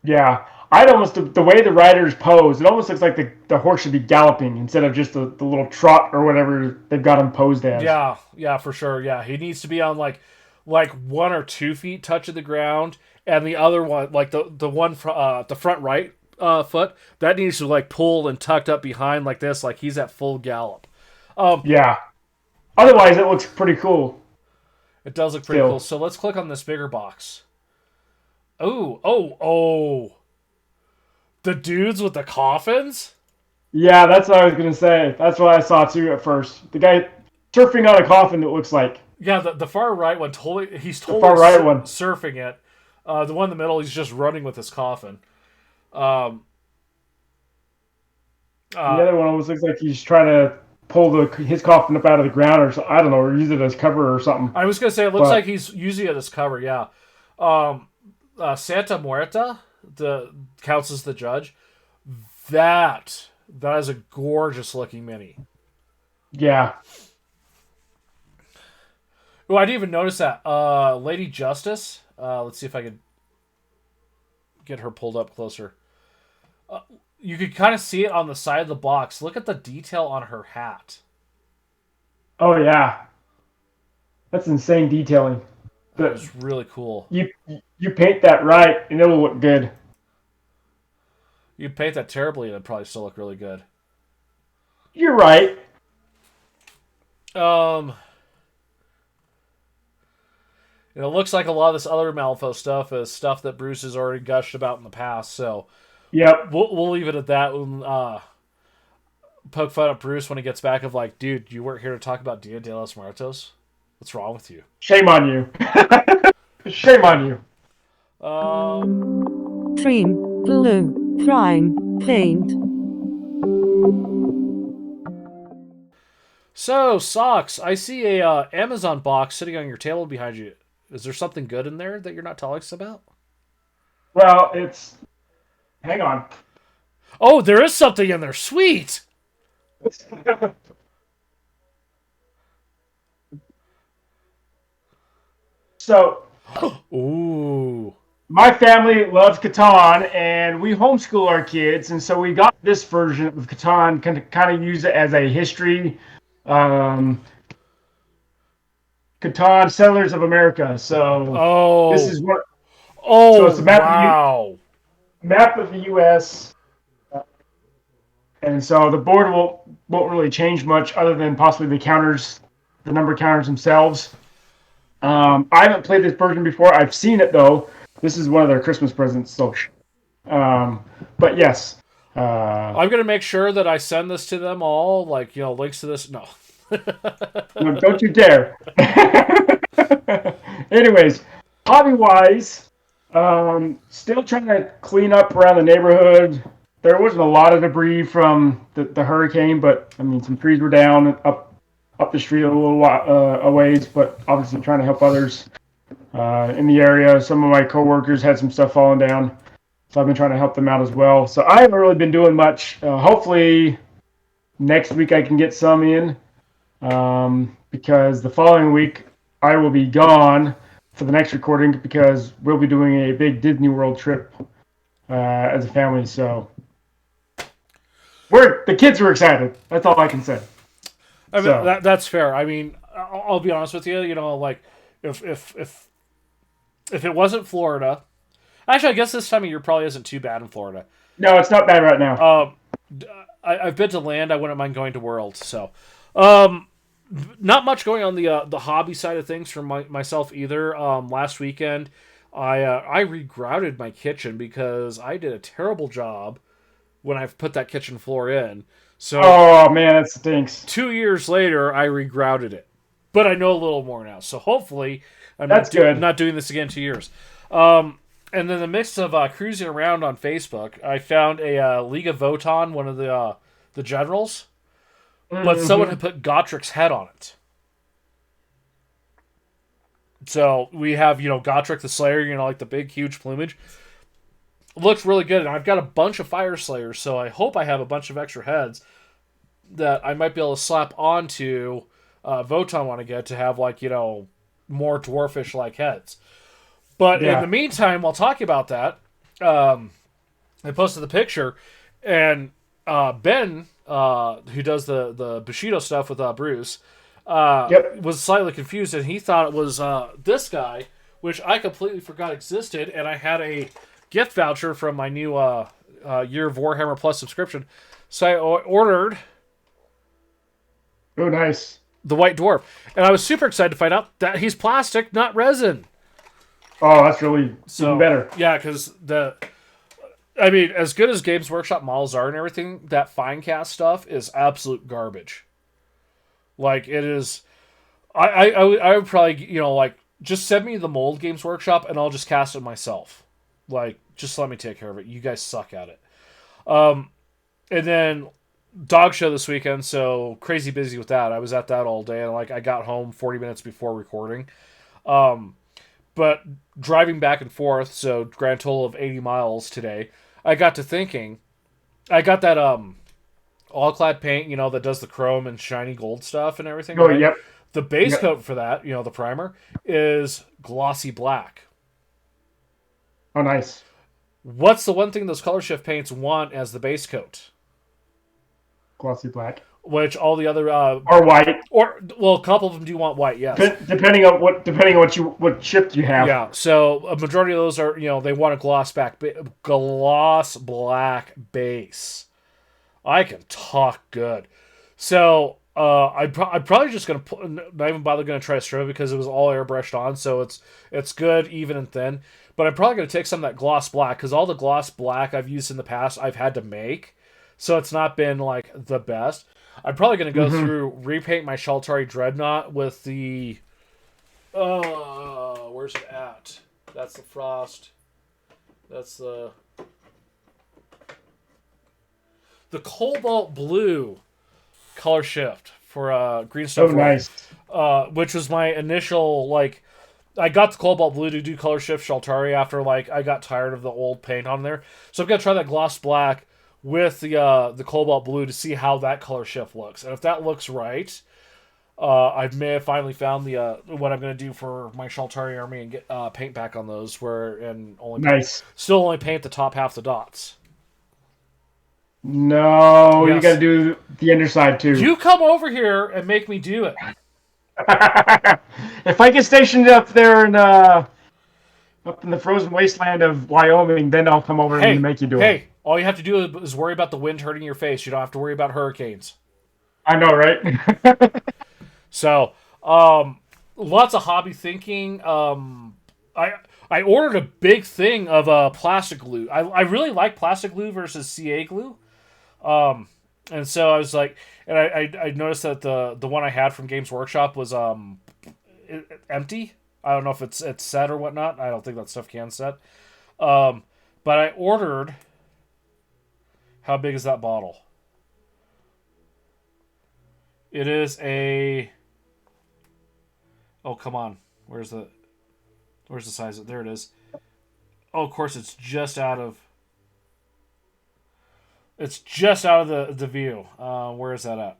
Yeah, the way the riders pose, it almost looks like the horse should be galloping instead of just the little trot or whatever they've got him posed as. Yeah, for sure. Yeah, he needs to be on like 1 or 2 feet touching the ground, and the other one, like the one the front right foot, that needs to pull and tucked up behind like this, like he's at full gallop. Yeah. Otherwise, it looks pretty cool. It does look pretty cool. So let's click on this bigger box. Oh. The dudes with the coffins? Yeah, that's what I was going to say. That's what I saw too at first. The guy surfing on a coffin, it looks like. Yeah, the far right one, he's totally surfing it. The one in the middle, he's just running with his coffin. The other one almost looks like he's trying to pull his coffin up out of the ground or something. I don't know, or use it as cover or something. I was gonna say it looks like he's using it as cover. Yeah, Santa Muerta counts as the judge. That is a gorgeous looking mini. Yeah. Oh, I didn't even notice that. Lady Justice. Let's see if I could get her pulled up closer. You could kind of see it on the side of the box. Look at the detail on her hat. Oh yeah, that's insane detailing. It's really cool. You paint that right, and it'll look good. You paint that terribly, and it'd probably still look really good. You're right. It looks like a lot of this other Malifaux stuff is stuff that Bruce has already gushed about in the past. So, yep, we'll leave it at that. Poke fun at Bruce when he gets back of like, dude, you weren't here to talk about Dia de los Muertos. What's wrong with you? Shame on you. Shame on you. Cream, glue, prime, paint. So, Socks, I see a Amazon box sitting on your table behind you. Is there something good in there that you're not telling us about? Well, hang on. Oh, there is something in there. Sweet. So, ooh. My family loves Catan, and we homeschool our kids, and so we got this version of Catan, kind of use it as a history. Catan Settlers of America. So this is what. Oh, so it's a map wow. Map of the U.S. And so the board won't really change much other than possibly the counters, the number counters themselves. I haven't played this version before. I've seen it though. This is one of their Christmas presents. So, but yes. I'm gonna make sure that I send this to them all. Like links to this. No. No, don't you dare. Anyways, hobby-wise, still trying to clean up around the neighborhood. There wasn't a lot of debris from the hurricane, but I mean, some trees were down up the street a little a ways, but obviously trying to help others in the area. Some of my coworkers had some stuff falling down, so I've been trying to help them out as well. So I haven't really been doing much. Hopefully next week I can get some in, because the following week I will be gone for the next recording because we'll be doing a big Disney World trip as a family. So the kids are excited. That's all I can say. I mean, that's fair. I mean, I'll be honest with you. Like if it wasn't Florida, actually, I guess this time of year probably isn't too bad in Florida. No, it's not bad right now. I've been to land. I wouldn't mind going to World. So, not much going on the hobby side of things for myself either. Last weekend, I regrouted my kitchen because I did a terrible job when I put that kitchen floor in. So, oh man, that stinks. 2 years later, I regrouted it, but I know a little more now. So hopefully, I'm not doing this again in 2 years. And then the mix of cruising around on Facebook, I found a League of Votann, one of the generals, but someone had put Gotrik's head on it. So we have Gotrek the Slayer, like the big huge plumage. It looks really good, and I've got a bunch of Fire Slayers, so I hope I have a bunch of extra heads that I might be able to slap onto Votann when I get to have more dwarfish like heads. But in the meantime, while talking about that, I posted the picture, and Ben, who does the Bushido stuff with Bruce, was slightly confused, and he thought it was this guy, which I completely forgot existed, and I had a gift voucher from my new Year of Warhammer Plus subscription. So I ordered... Oh, nice. The White Dwarf. And I was super excited to find out that he's plastic, not resin. Oh, that's really even better. Yeah, because as good as Games Workshop models are and everything, that fine cast stuff is absolute garbage. Like, it is... I would probably, just send me the mold Games Workshop and I'll just cast it myself. Like, just let me take care of it. You guys suck at it. And then dog show this weekend, so crazy busy with that. I was at that all day, and like I got home 40 minutes before recording. But driving back and forth, so grand total of 80 miles today, I got to thinking, I got that all-clad paint, you know, that does the chrome and shiny gold stuff and everything. Oh, right? yep. The base coat for that, you know, the primer, is glossy black. Oh, nice. What's the one thing those color shift paints want as the base coat? Glossy black. Which all the other or white, or well, a couple of them do want white, yes. Depending on what shift you have. Yeah, so a majority of those are, you know, they want a gloss black base. I can talk good. So I'm probably just gonna not even bother gonna try to strip it because it was all airbrushed on, so it's good, even and thin. But I'm probably gonna take some of that gloss black because all the gloss black I've used in the past I've had to make, so it's not been like the best. I'm probably gonna go through repaint my Shaltari Dreadnought with the where's it at? That's the frost. That's the cobalt blue color shift for Green Stuff. Oh, nice. Which was my initial, like, I got the cobalt blue to do color shift Shaltari after, like, I got tired of the old paint on there. So I'm going to try that gloss black with the cobalt blue to see how that color shift looks. And if that looks right, I may have finally found the what I'm going to do for my Shaltari army and get paint back on those still only paint the top half the dots. No, Yes. you got to do the underside too. You come over here and make me do it. If I get stationed up there in up in the frozen wasteland of Wyoming, then I'll come over and make you do it. Hey, all you have to do is worry about the wind hurting your face. You don't have to worry about hurricanes. I know, right? So, lots of hobby thinking. I ordered a big thing of plastic glue. I really like plastic glue versus CA glue. And so I was like, and I noticed that the one I had from Games Workshop was empty. I don't know if it's set or whatnot. I don't think that stuff can set. But I ordered. How big is that bottle? It is a. Oh, come on. Where's the size? There it is. Oh, of course, it's just out of the view. Where is that at?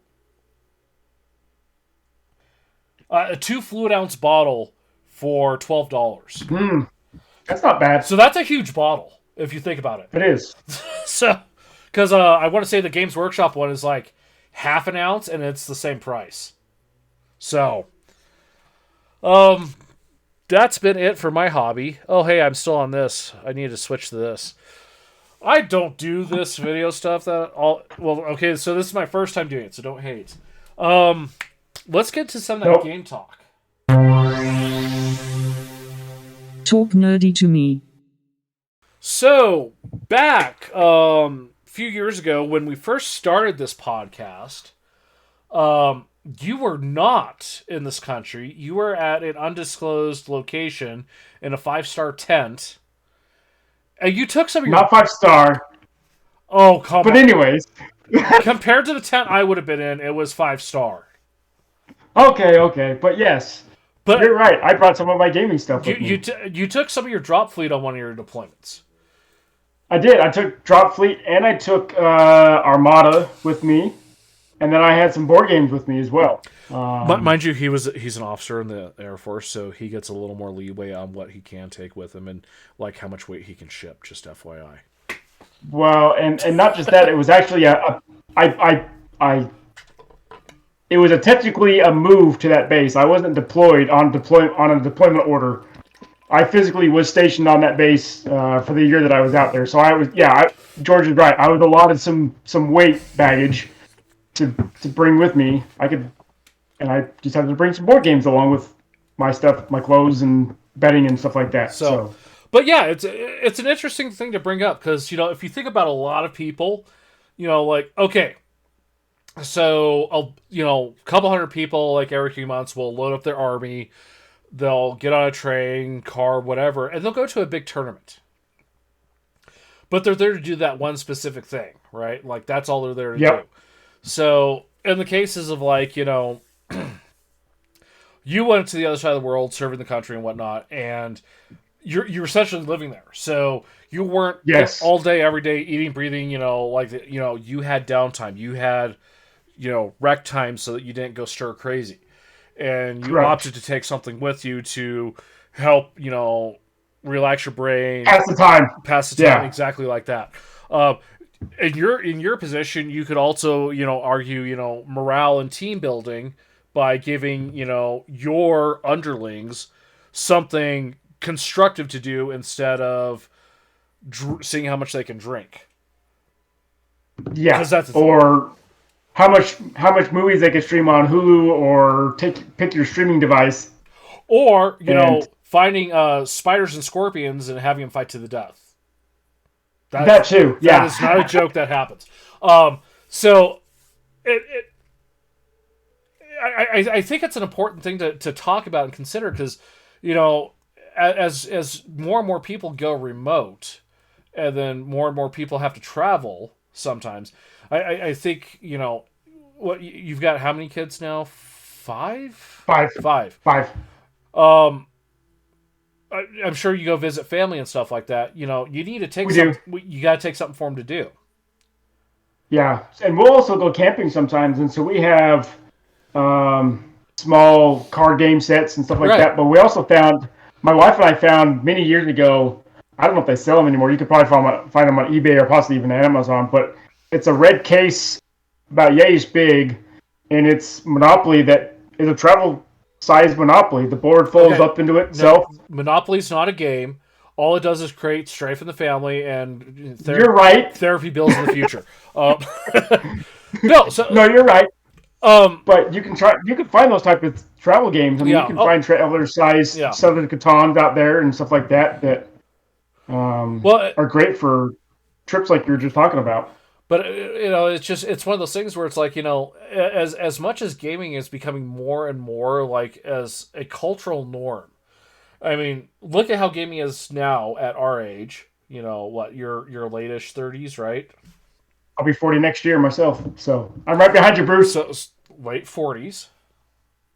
A 2 fluid ounce bottle for $12. That's not bad. So that's a huge bottle if you think about it. It is. So, because I want to say the Games Workshop one is like half an ounce and it's the same price. So, that's been it for my hobby. Oh, hey, I'm still on this. I need to switch to this. I don't do this video stuff well, okay, so this is my first time doing it, so don't hate. Let's get to some of that game talk. Talk nerdy to me. So, back a few years ago when we first started this podcast, you were not in this country. You were at an undisclosed location in a 5-star tent. And you took some of your... Not 5-star. Oh, come on. But anyways. Compared to the tent I would have been in, it was 5-star. Okay. But yes. But you're right. I brought some of my gaming stuff with me. You took some of your drop fleet on one of your deployments. I did. I took Drop Fleet and I took Armada with me. And then I had some board games with me as well. Mind you, he's an officer in the Air Force, so he gets a little more leeway on what he can take with him and like how much weight he can ship. Just FYI. Well, and not just that, it was actually it was technically a move to that base. I wasn't deployed on a deployment order. I physically was stationed on that base for the year that I was out there. So I was, George is right. I was allotted some weight baggage to bring with me. And I just had to bring some board games along with my stuff, my clothes and bedding and stuff like that. So. But yeah, it's an interesting thing to bring up because, you know, if you think about a lot of people, you know, like, okay, so, you know, a couple hundred people like Eric Matyas will load up their army, they'll get on a train, car, whatever, and they'll go to a big tournament. But they're there to do that one specific thing, right? Like, that's all they're there to do. So in the cases of like, you went to the other side of the world, serving the country and whatnot, and you're essentially living there. So you weren't all day, every day, eating, breathing. You had downtime. You had, rec time so that you didn't go stir crazy, and you opted to take something with you to help, relax your brain, pass the time, exactly like that. In your position, you could also, argue, morale and team building by giving, your underlings something constructive to do instead of seeing how much they can drink. Yeah, or how much movies they can stream on Hulu, or pick your streaming device, or finding spiders and scorpions and having them fight to the death. That too, yeah. That is not a joke that happens. So I think it's an important thing to talk about and consider, because, as more and more people go remote, and then more and more people have to travel sometimes, I think, what you've got, how many kids now? Five. I'm sure you go visit family and stuff like that. You need to take you got to take something for them to do. Yeah, and we'll also go camping sometimes, and so we have small card game sets and stuff like that. But we also found, my wife and I found many years ago, I don't know if they sell them anymore. You could probably find them on eBay or possibly even Amazon. But it's a red case about yayish big, and it's Monopoly that is a travel size Monopoly. The board folds up into itself. No, Monopoly's not a game. All it does is create strife in the family and you're right. Therapy bills in the future. No, you're right. But you can find those type of travel games. I mean, you can find traveler size Southern Catons out there and stuff like that are great for trips like you were just talking about. But it's one of those things where it's like, as much as gaming is becoming more and more like as a cultural norm. I mean, look at how gaming is now at our age. Your late-ish 30s, right? I'll be 40 next year myself, so I'm right behind you, Bruce. So late 40s.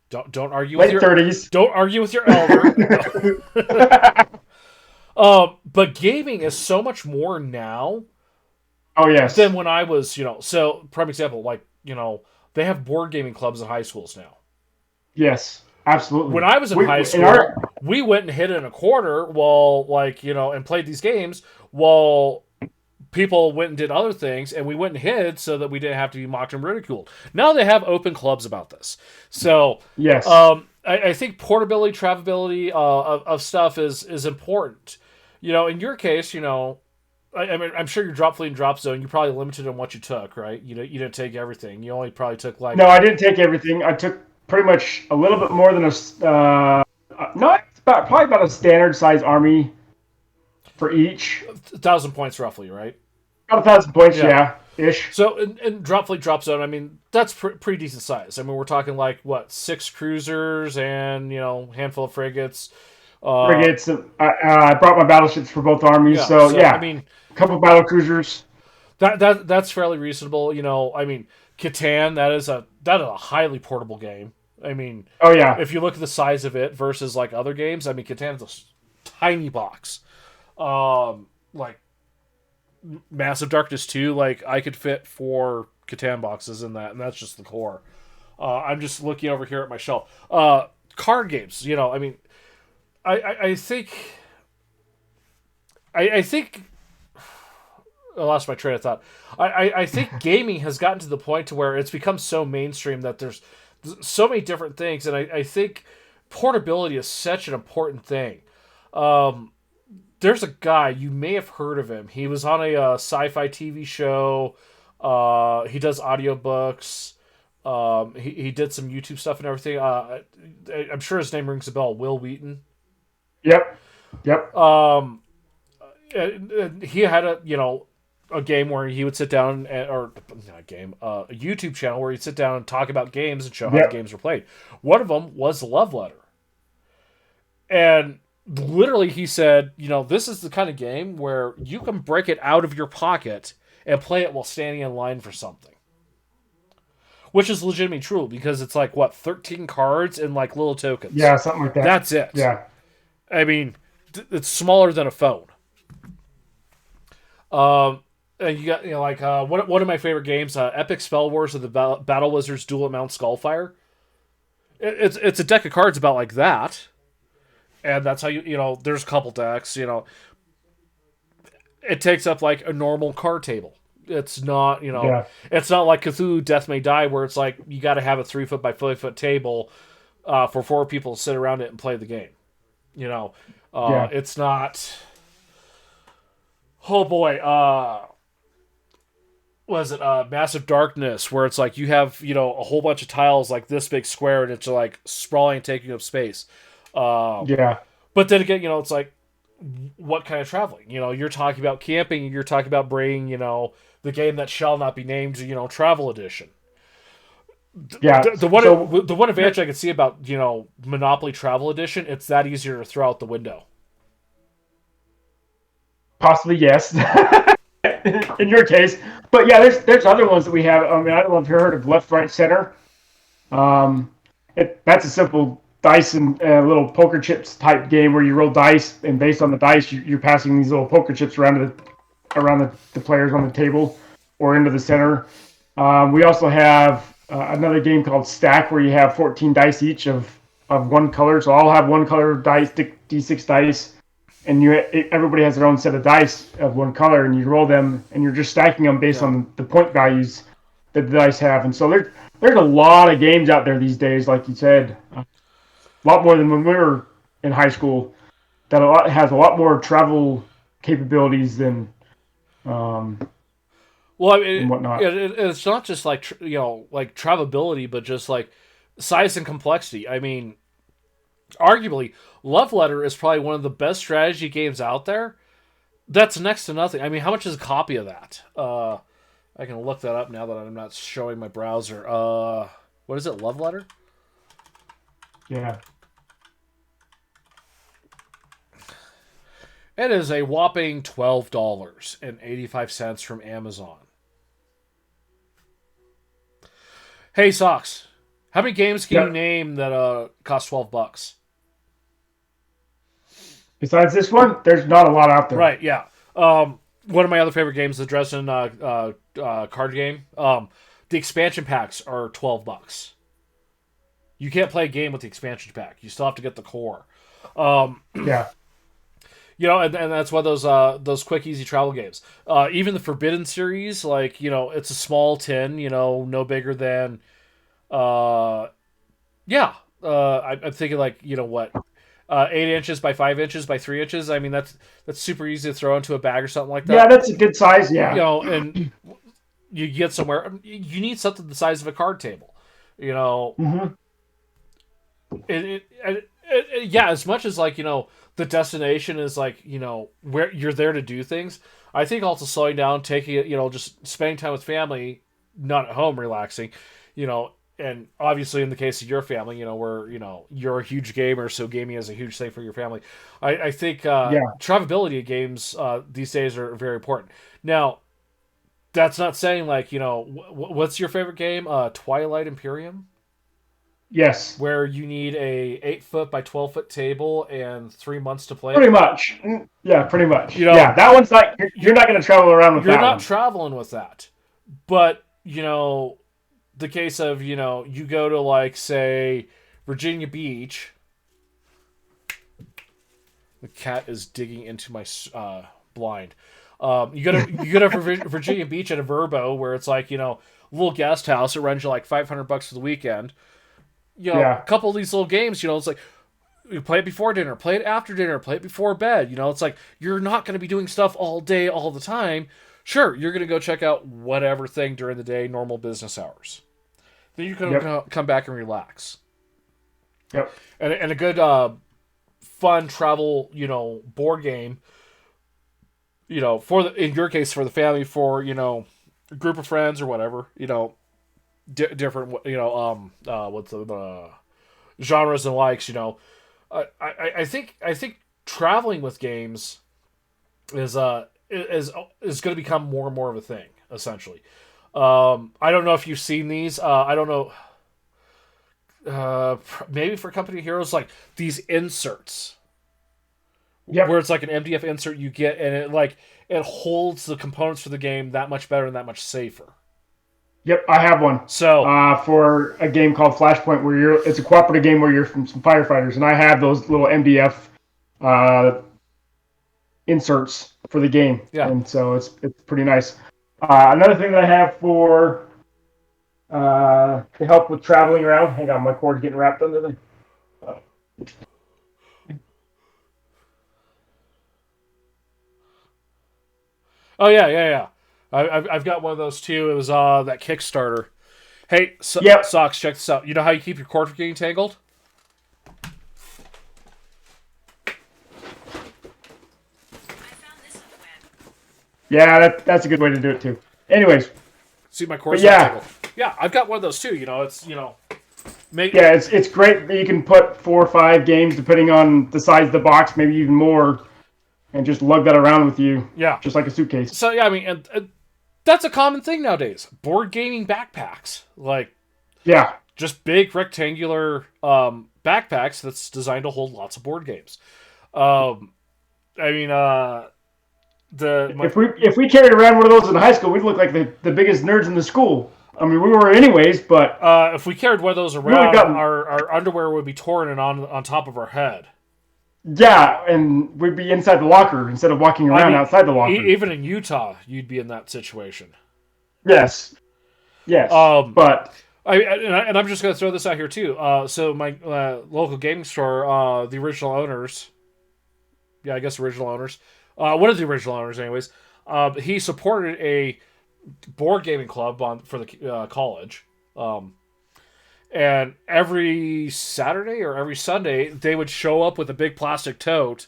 Don't argue late with your 30s. Don't argue with your elder. But gaming is so much more now. Oh yes. Than when I was, So prime example, they have board gaming clubs in high schools now. Yes. Absolutely. When I was in high school, we went and hid in a corner while, and played these games while people went and did other things, and we went and hid so that we didn't have to be mocked and ridiculed. Now they have open clubs about this. So, yes. I think portability, travelability of stuff is important. In your case, I mean, I'm sure your drop fleet and drop zone, you're probably limited on what you took, right? You didn't take everything. You only probably took No, I didn't take everything. I took pretty much a little bit more than probably about a standard size army for each. 1,000 points roughly, right? About 1,000 points, yeah, ish. So in drop fleet, drop zone, I mean, that's pretty decent size. I mean, we're talking 6 cruisers and, handful of frigates. Frigates. I brought my battleships for both armies, I mean, a couple of battle cruisers. That's fairly reasonable. I mean, Catan, that is a highly portable game. I mean, oh yeah. If you look at the size of it versus other games, I mean, Catan is a tiny box. Massive Darkness 2, I could fit 4 Catan boxes in that, and that's just the core. I'm just looking over here at my shelf. Card games, I mean, I think I lost my train of thought. I think gaming has gotten to the point to where it's become so mainstream that there's so many different things, and I think portability is such an important thing. There's a guy, you may have heard of him. He was on a sci-fi TV show. He does audiobooks. He did some YouTube stuff and everything. I'm sure his name rings a bell. Will Wheaton. Yep. He had a game where he would sit down a YouTube channel where he'd sit down and talk about games and show how the games were played. One of them was Love Letter. And literally he said, this is the kind of game where you can break it out of your pocket and play it while standing in line for something. which is legitimately true because it's like, what, 13 cards and like little tokens. Yeah, something like that. That's it. Yeah. I mean, it's smaller than a phone. And you got, like, one of my favorite games, Epic Spell Wars of the Battle Wizards Duel at Mount Skullfire. It's a deck of cards about like that. And that's how there's a couple decks, It takes up like a normal card table. It's not, It's not like Cthulhu Death May Die where it's like you got to have a 3 foot by 5 foot table for 4 people to sit around it and play the game. It's not. Oh boy, was it Massive Darkness where it's like you have a whole bunch of tiles like this big square and it's like sprawling and taking up space. But then again, it's like, what kind of traveling? You're talking about camping. You're talking about bringing, the game that shall not be named, travel edition. The one advantage I can see about, Monopoly Travel Edition, it's that easier to throw out the window. Possibly, yes. In your case. But yeah, there's other ones that we have. I mean, I don't know if you've heard of Left, Right, Center. That's a simple dice and little poker chips type game where you roll dice, and based on the dice, you're passing these little poker chips around the players on the table or into the center. We also have another game called Stack where you have 14 dice each of one color. So I'll have one color dice, D6 dice, and everybody has their own set of dice of one color, and you roll them, and you're just stacking them based on the point values that the dice have. And so there's a lot of games out there these days, like you said. A lot more than when we were in high school. That has a lot more travel capabilities than well, I mean, and whatnot. It's not just like like travelability, but just like size and complexity. I mean, arguably, Love Letter is probably one of the best strategy games out there. That's next to nothing. I mean, how much is a copy of that? I can look that up now that I'm not showing my browser. What is it? Love Letter? Yeah. It is a whopping $12.85 from Amazon. Hey, Socks. How many games can you name that cost $12? Besides this one, there's not a lot out there. Right, yeah. One of my other favorite games, the Dresden card game. The expansion packs are $12. You can't play a game with the expansion pack. You still have to get the core. Yeah. And that's why those quick, easy travel games. Even the Forbidden series, like, it's a small tin, no bigger than, I'm thinking like, 8 inches by 5 inches by 3 inches. I mean, that's super easy to throw into a bag or something like that. Yeah, that's a good size. Yeah. And you get somewhere. You need something the size of a card table. Mm-hmm. As much as like the destination is like where you're there to do things. I think also slowing down, taking it, just spending time with family, not at home relaxing, and obviously in the case of your family, where you're a huge gamer, so gaming is a huge thing for your family. I think travelability of games these days are very important. Now, that's not saying like what's your favorite game? Twilight Imperium. Yes. Where you need a 8 foot by 12 foot table and 3 months to play. Pretty much. Yeah, pretty much. That one's like you're not going to travel around with that. You're not traveling with that. But, the case of, you go to like, say, Virginia Beach. The cat is digging into my blind. You go to Virginia Beach at a Verbo where it's like, a little guest house. It runs you like $500 for the weekend. A couple of these little games, it's like you play it before dinner, play it after dinner, play it before bed. It's like you're not going to be doing stuff all day, all the time. Sure, you're going to go check out whatever thing during the day, normal business hours. Then you can come back and relax. Yep. And a good fun travel, board game. In your case for the family, for a group of friends or whatever. Different, what's the genres and likes. I think traveling with games is going to become more and more of a thing. Essentially, I don't know if you've seen these. I don't know. Maybe for Company Heroes, like these inserts. Yep. Where it's like an MDF insert you get, and it holds the components for the game that much better and that much safer. Yep, I have one. So for a game called Flashpoint, where it's a cooperative game where you're from some firefighters, and I have those little MDF inserts for the game. Yeah. And so it's pretty nice. Another thing that I have for to help with traveling around. Hang on, my cord's getting wrapped under there. Oh yeah. I've got one of those too. It was that Kickstarter. Hey, Socks, check this out. You know how you keep your cord from getting tangled? Yeah, that's a good way to do it too. Anyways, see my cord's tangled. Yeah, I've got one of those too. It's it's great that you can put 4 or 5 games depending on the size of the box, maybe even more, and just lug that around with you. Yeah, just like a suitcase. So yeah, I mean, and that's a common thing nowadays. Board gaming backpacks, just big rectangular backpacks that's designed to hold lots of board games. If we carried around one of those in high school, we'd look like the biggest nerds in the school. I mean, we were anyways, but if we carried one of those around, our underwear would be torn and on top of our head. Yeah, and we'd be inside the locker instead of walking around outside the locker. Even in Utah, you'd be in that situation. Yes. But I'm just going to throw this out here too. So my local gaming store, the original owners, one of the original owners, anyways, he supported a board gaming club for the college. And every Saturday or every Sunday, they would show up with a big plastic tote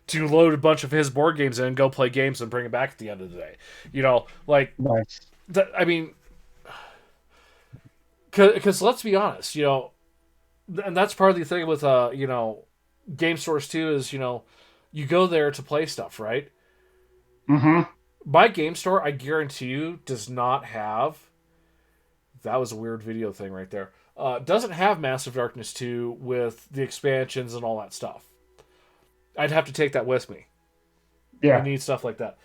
to load a bunch of his board games in and go play games and bring it back at the end of the day. Nice. I mean, because let's be honest, and that's part of the thing with, game stores too is, you go there to play stuff, right? Mm-hmm. My game store, I guarantee you, does not have... That was a weird video thing right there. Doesn't have Massive Darkness 2 with the expansions and all that stuff. I'd have to take that with me. Yeah. I need stuff like that.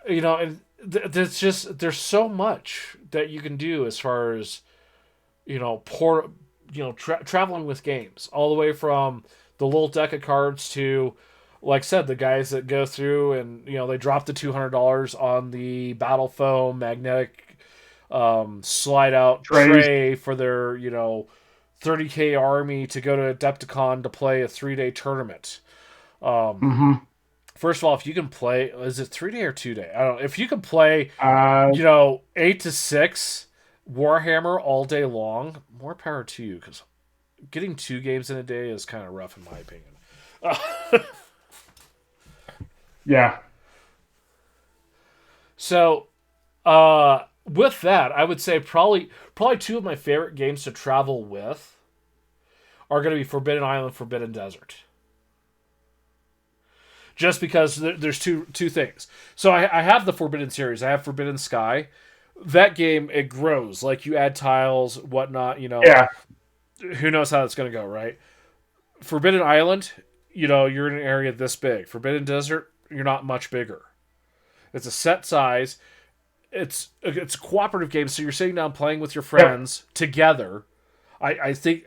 And there's so much that you can do as far as, traveling with games. All the way from the little deck of cards to, like I said, the guys that go through and, they drop the $200 on the Battle Foam magnetic slide out tray for their 30K army to go to Adepticon to play a 3-day tournament. First of all, if you can play, is it 3-day or 2-day? I don't know. If you can play 8 to 6 Warhammer all day long, more power to you, because getting 2 games in a day is kind of rough in my opinion. Yeah. So with that, I would say probably 2 of my favorite games to travel with are going to be Forbidden Island, Forbidden Desert. Just because there's two things. So I have the Forbidden series. I have Forbidden Sky. That game, it grows. Like, you add tiles, whatnot, Yeah. Who knows how it's going to go, right? Forbidden Island, you're in an area this big. Forbidden Desert, you're not much bigger. It's a set size. It's a cooperative game, so you're sitting down playing with your friends together. I think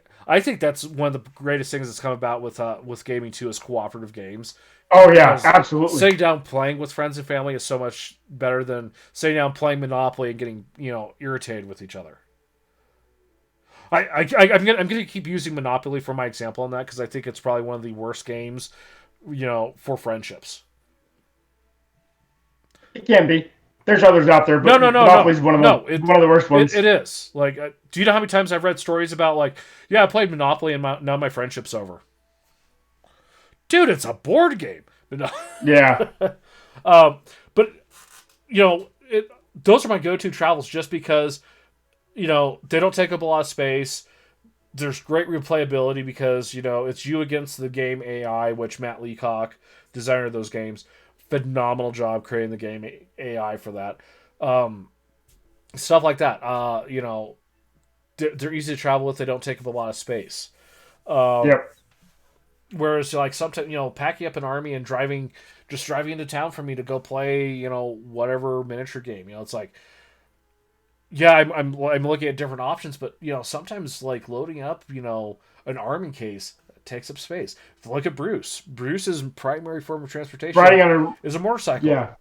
that's one of the greatest things that's come about with gaming too, is cooperative games. Oh yeah, absolutely. Sitting down playing with friends and family is so much better than sitting down playing Monopoly and getting irritated with each other. I'm gonna keep using Monopoly for my example on that, because I think it's probably one of the worst games, for friendships. It can be. There's others out there, but Monopoly's one of one of the worst ones. It is. Like, do you know how many times I've read stories about, like, I played Monopoly and now my friendship's over? Dude, it's a board game. Yeah. But those are my go-to travels, just because they don't take up a lot of space. There's great replayability because it's you against the game AI, which Matt Leacock, designer of those games, phenomenal job creating the game AI for that. stuff like that. They're easy to travel with. They don't take up a lot of space. Yep. Whereas, like, sometimes, packing up an army and driving into town for me to go play, whatever miniature game, it's like, yeah, I'm looking at different options, but sometimes like loading up, an arming case takes up space. Look at Bruce. Bruce's primary form of transportation is a motorcycle. Yeah.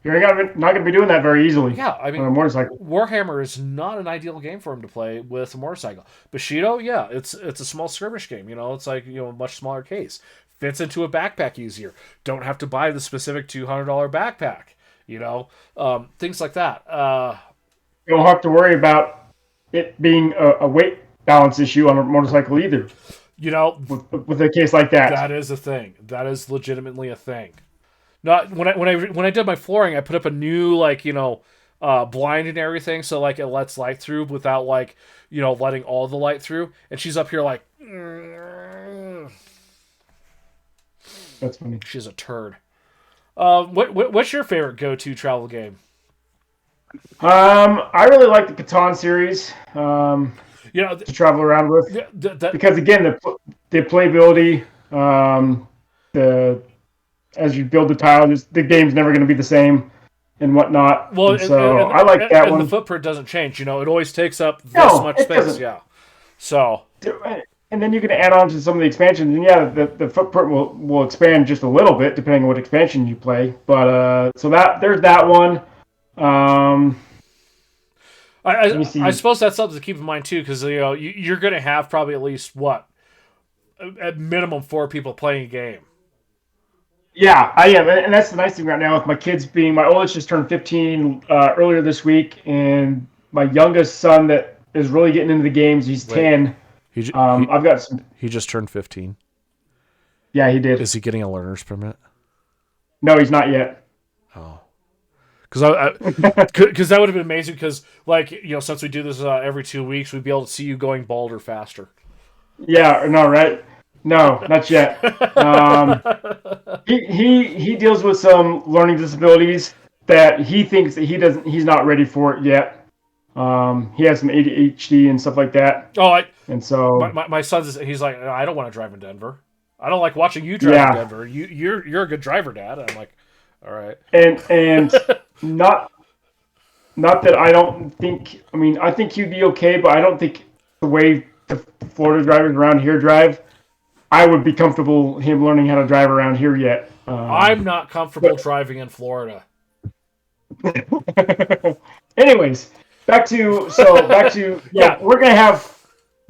You're not going to be doing that very easily. Yeah, I mean, on a motorcycle. Warhammer is not an ideal game for him to play with a motorcycle. Bushido, yeah, it's a small skirmish game. It's like a much smaller case. Fits into a backpack easier. Don't have to buy the specific $200 backpack. Things like that. You don't have to worry about it being a weight balance issue on a motorcycle either. With a case like that. That is a thing. That is legitimately a thing. Not when I did my flooring, I put up a new blind and everything, so like it lets light through without letting all the light through. And she's up here like, that's funny. She's a turd. What's your favorite go-to travel game? I really like the Catan series. To travel around with, because again the playability, as you build the tiles, the game's never going to be the same and whatnot. Well, I like that one. And the footprint doesn't change. It always takes up this much space. Doesn't. Yeah. So. And then you can add on to some of the expansions, and yeah, the footprint will expand just a little bit depending on what expansion you play. But so there's that one. I suppose that's something to keep in mind too, because you're going to have probably at least at minimum 4 people playing a game. Yeah, I am, and that's the nice thing right now with my kids being, my oldest just turned 15 earlier this week, and my youngest son that is really getting into the games, he's 10. I've got some. He just turned 15. Yeah, he did. Is he getting a learner's permit? No, he's not yet. Oh, because that would have been amazing. Because since we do this every 2 weeks, we'd be able to see you going balder faster. Yeah, no, right? No, not yet. He deals with some learning disabilities that he thinks that he's not ready for it yet. He has some ADHD and stuff like that. And so my son's he's like, I don't want to drive in Denver. I don't like watching you drive in Denver. You're a good driver, Dad. I'm like, all right. And not that I don't think. I mean, I think he'd be okay, but I don't think the way the Florida drivers around here drive, I would be comfortable him learning how to drive around here yet. I'm not comfortable driving in Florida. Anyways, back to we're gonna have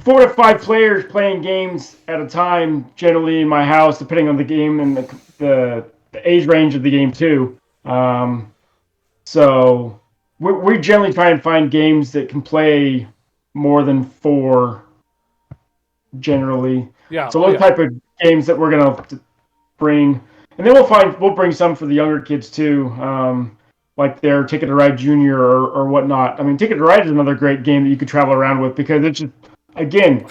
4 to 5 players playing games at a time, generally in my house, depending on the game and the age range of the game too. So we generally try and find games that can play more than 4. Generally, so those type of games that we're gonna bring, and then we'll bring some for the younger kids too, like their Ticket to Ride Junior or whatnot. I mean, Ticket to Ride is another great game that you could travel around with, because it's just, again,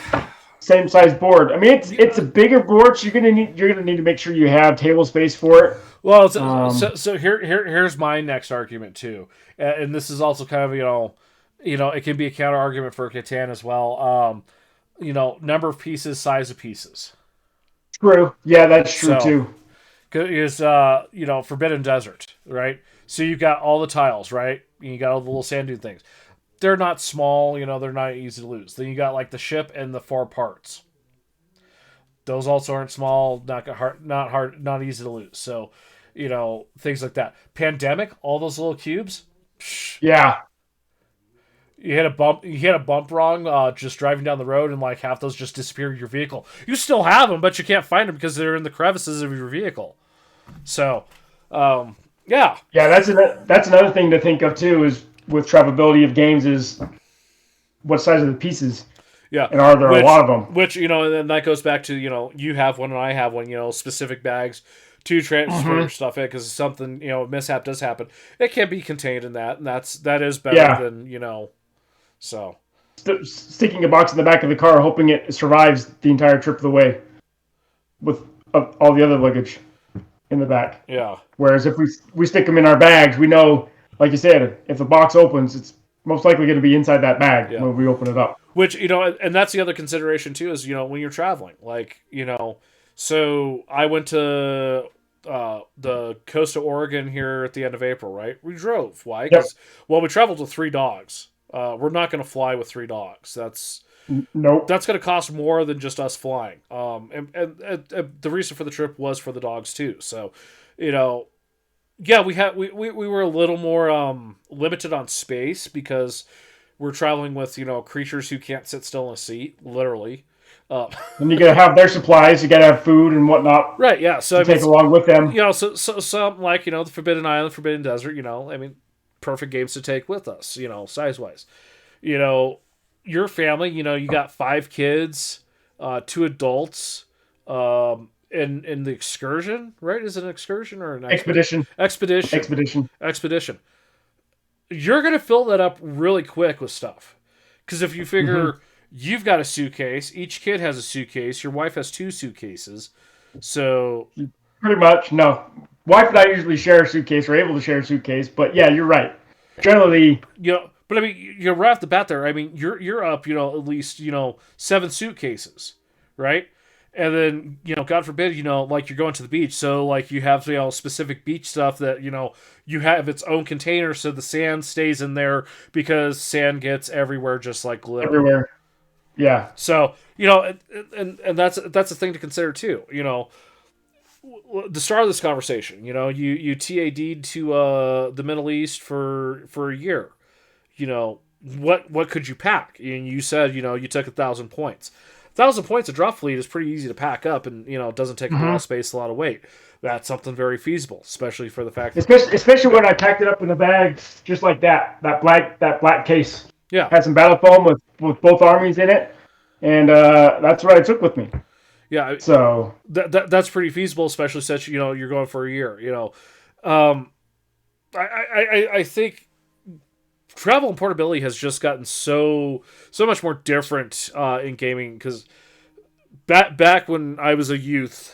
same size board. I mean, it's a bigger board, so you're gonna need to make sure you have table space for it. Well, so here's my next argument too, and this is also kind of it can be a counter argument for Catan as well. Number of pieces, size of pieces. True. Yeah, that's true too. Is Forbidden Desert, right? So you got all the tiles, right? You got all the little sand dune things. They're not small, they're not easy to lose. Then you got like the ship and the 4 parts. Those also aren't small, not hard, not easy to lose. So, things like that. Pandemic, all those little cubes. Yeah. You hit a bump wrong, just driving down the road, and like half those just disappear in your vehicle. You still have them, but you can't find them because they're in the crevices of your vehicle. So, yeah. Yeah, that's another thing to think of too, is with travelability of games, is what size are the pieces? Yeah. And are there a lot of them? Which, and that goes back to, you have one and I have one, specific bags to transfer stuff in, because something, a mishap does happen. It can be contained in that, and that is better than, so. Sticking a box in the back of the car, hoping it survives the entire trip of the way with all the other luggage in the back. Yeah. Whereas if we stick them in our bags, we know like you said, if the box opens, it's most likely going to be inside that bag when we open it up. Which, and that's the other consideration too, is, when you're traveling, like, so I went to the coast of Oregon here at the end of April, right? We drove. Why? Because, we traveled with 3 dogs. We're not going to fly with 3 dogs. That's going to cost more than just us flying. And the reason for the trip was for the dogs too. So, we were a little more limited on space because we're traveling with, creatures who can't sit still in a seat, literally. And you got to have their supplies. You got to have food and whatnot. Right, yeah. So take along with them. So something like, the Forbidden Island, Forbidden Desert, perfect games to take with us, size-wise. Your family, you got 5 kids, 2 adults, in the excursion, right? Is it an excursion or an expedition? Expedition. You're going to fill that up really quick with stuff. Because if you figure you've got a suitcase, each kid has a suitcase, your wife has 2 suitcases. So pretty much, no. Wife and I usually share a suitcase. We're able to share a suitcase, but yeah, you're right. Generally, but you're right off the bat there. You're up, at least 7 suitcases, right? And then, God forbid, like you're going to the beach. So like you have, specific beach stuff that, you have its own container. So the sand stays in there because sand gets everywhere, just like glitter. Everywhere. Yeah. So, and that's a thing to consider too, the start of this conversation, you TAD'd to the Middle East for a year. What could you pack? And you said, you took 1,000 points. 1,000 points of drop fleet is pretty easy to pack up, and it doesn't take a lot of space, a lot of weight. That's something very feasible, especially for the fact that especially when I packed it up in a bag just like that black case. Yeah, had some battle foam with both armies in it, and that's what I took with me. Yeah, so that's pretty feasible, especially since you're going for a year. I think travel and portability has just gotten so much more different in gaming, because back when I was a youths,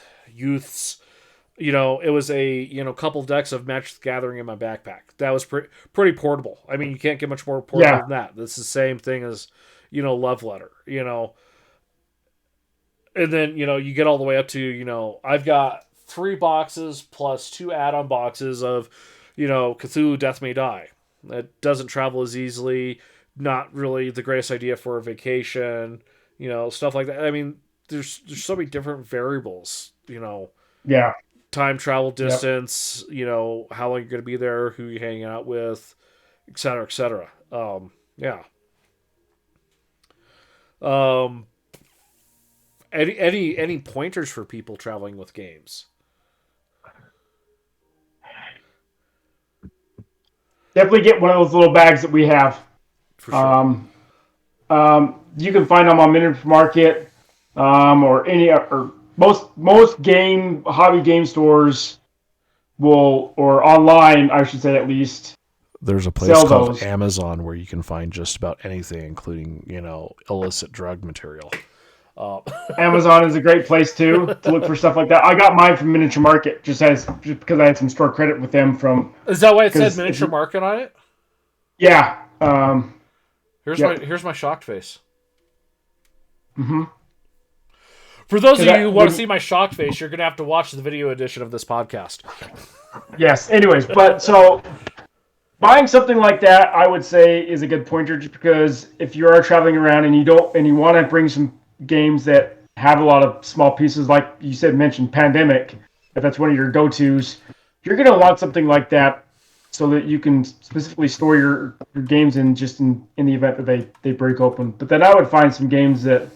it was a couple decks of Magic the Gathering in my backpack. That was pretty portable. You can't get much more portable than that. That's the same thing as Love Letter. And then you get all the way up to I've got 3 boxes plus 2 add-on boxes of Cthulhu Death May Die. It doesn't travel as easily. Not really the greatest idea for a vacation. Stuff like that. There's so many different variables. Yeah. Time, travel, distance. How long you're going to be there, who you're hanging out with, et cetera, et cetera. Yeah. Any pointers for people traveling with games? Definitely get one of those little bags that we have. For sure. You can find them on Miniature Market, or most hobby game stores or online, I should say, at least. There's a place called Amazon where you can find just about anything, including illicit drug material. Amazon is a great place too to look for stuff like that. I got mine from Miniature Market just because I had some store credit with them from. Is that why it said Miniature Market on it? Yeah. Here's my shocked face. Mm-hmm. For those of you who want to see my shocked face, you're gonna have to watch the video edition of this podcast. Yes. Anyways, but so buying something like that, I would say, is a good pointer, just because if you are traveling around and you want to bring some games that have a lot of small pieces, like you mentioned Pandemic, if that's one of your go-tos, you're going to want something like that so that you can specifically store your games in the event that they break open. But then I would find some games that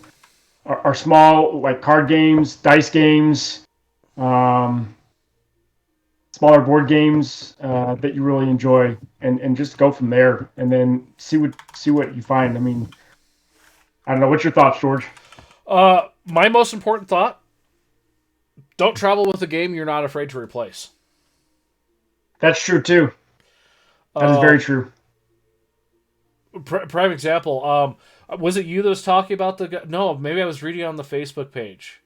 are small, like card games, dice games, smaller board games that you really enjoy, and just go from there, and then see what you find. I don't know. What's your thoughts, George? My most important thought: don't travel with a game you're not afraid to replace. That's true too. That is very true. Prime example. Was it you that was talking about the? No, maybe I was reading on the Facebook page,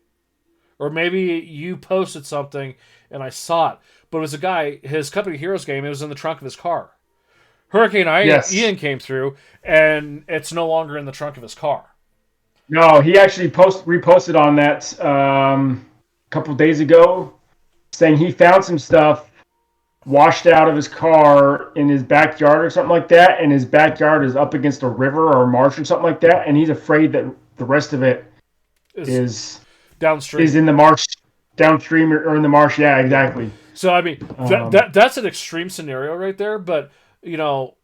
or maybe you posted something and I saw it. But it was a guy. His Company Heroes game. It was in the trunk of his car. Hurricane Yes. Ian came through, and it's no longer in the trunk of his car. No, he actually reposted on that a couple days ago, saying he found some stuff washed out of his car in his backyard or something like that, and his backyard is up against a river or a marsh or something like that, and he's afraid that the rest of it is downstream, is in the marsh, downstream or in the marsh. Yeah, exactly. So I mean, that's an extreme scenario right there, but no,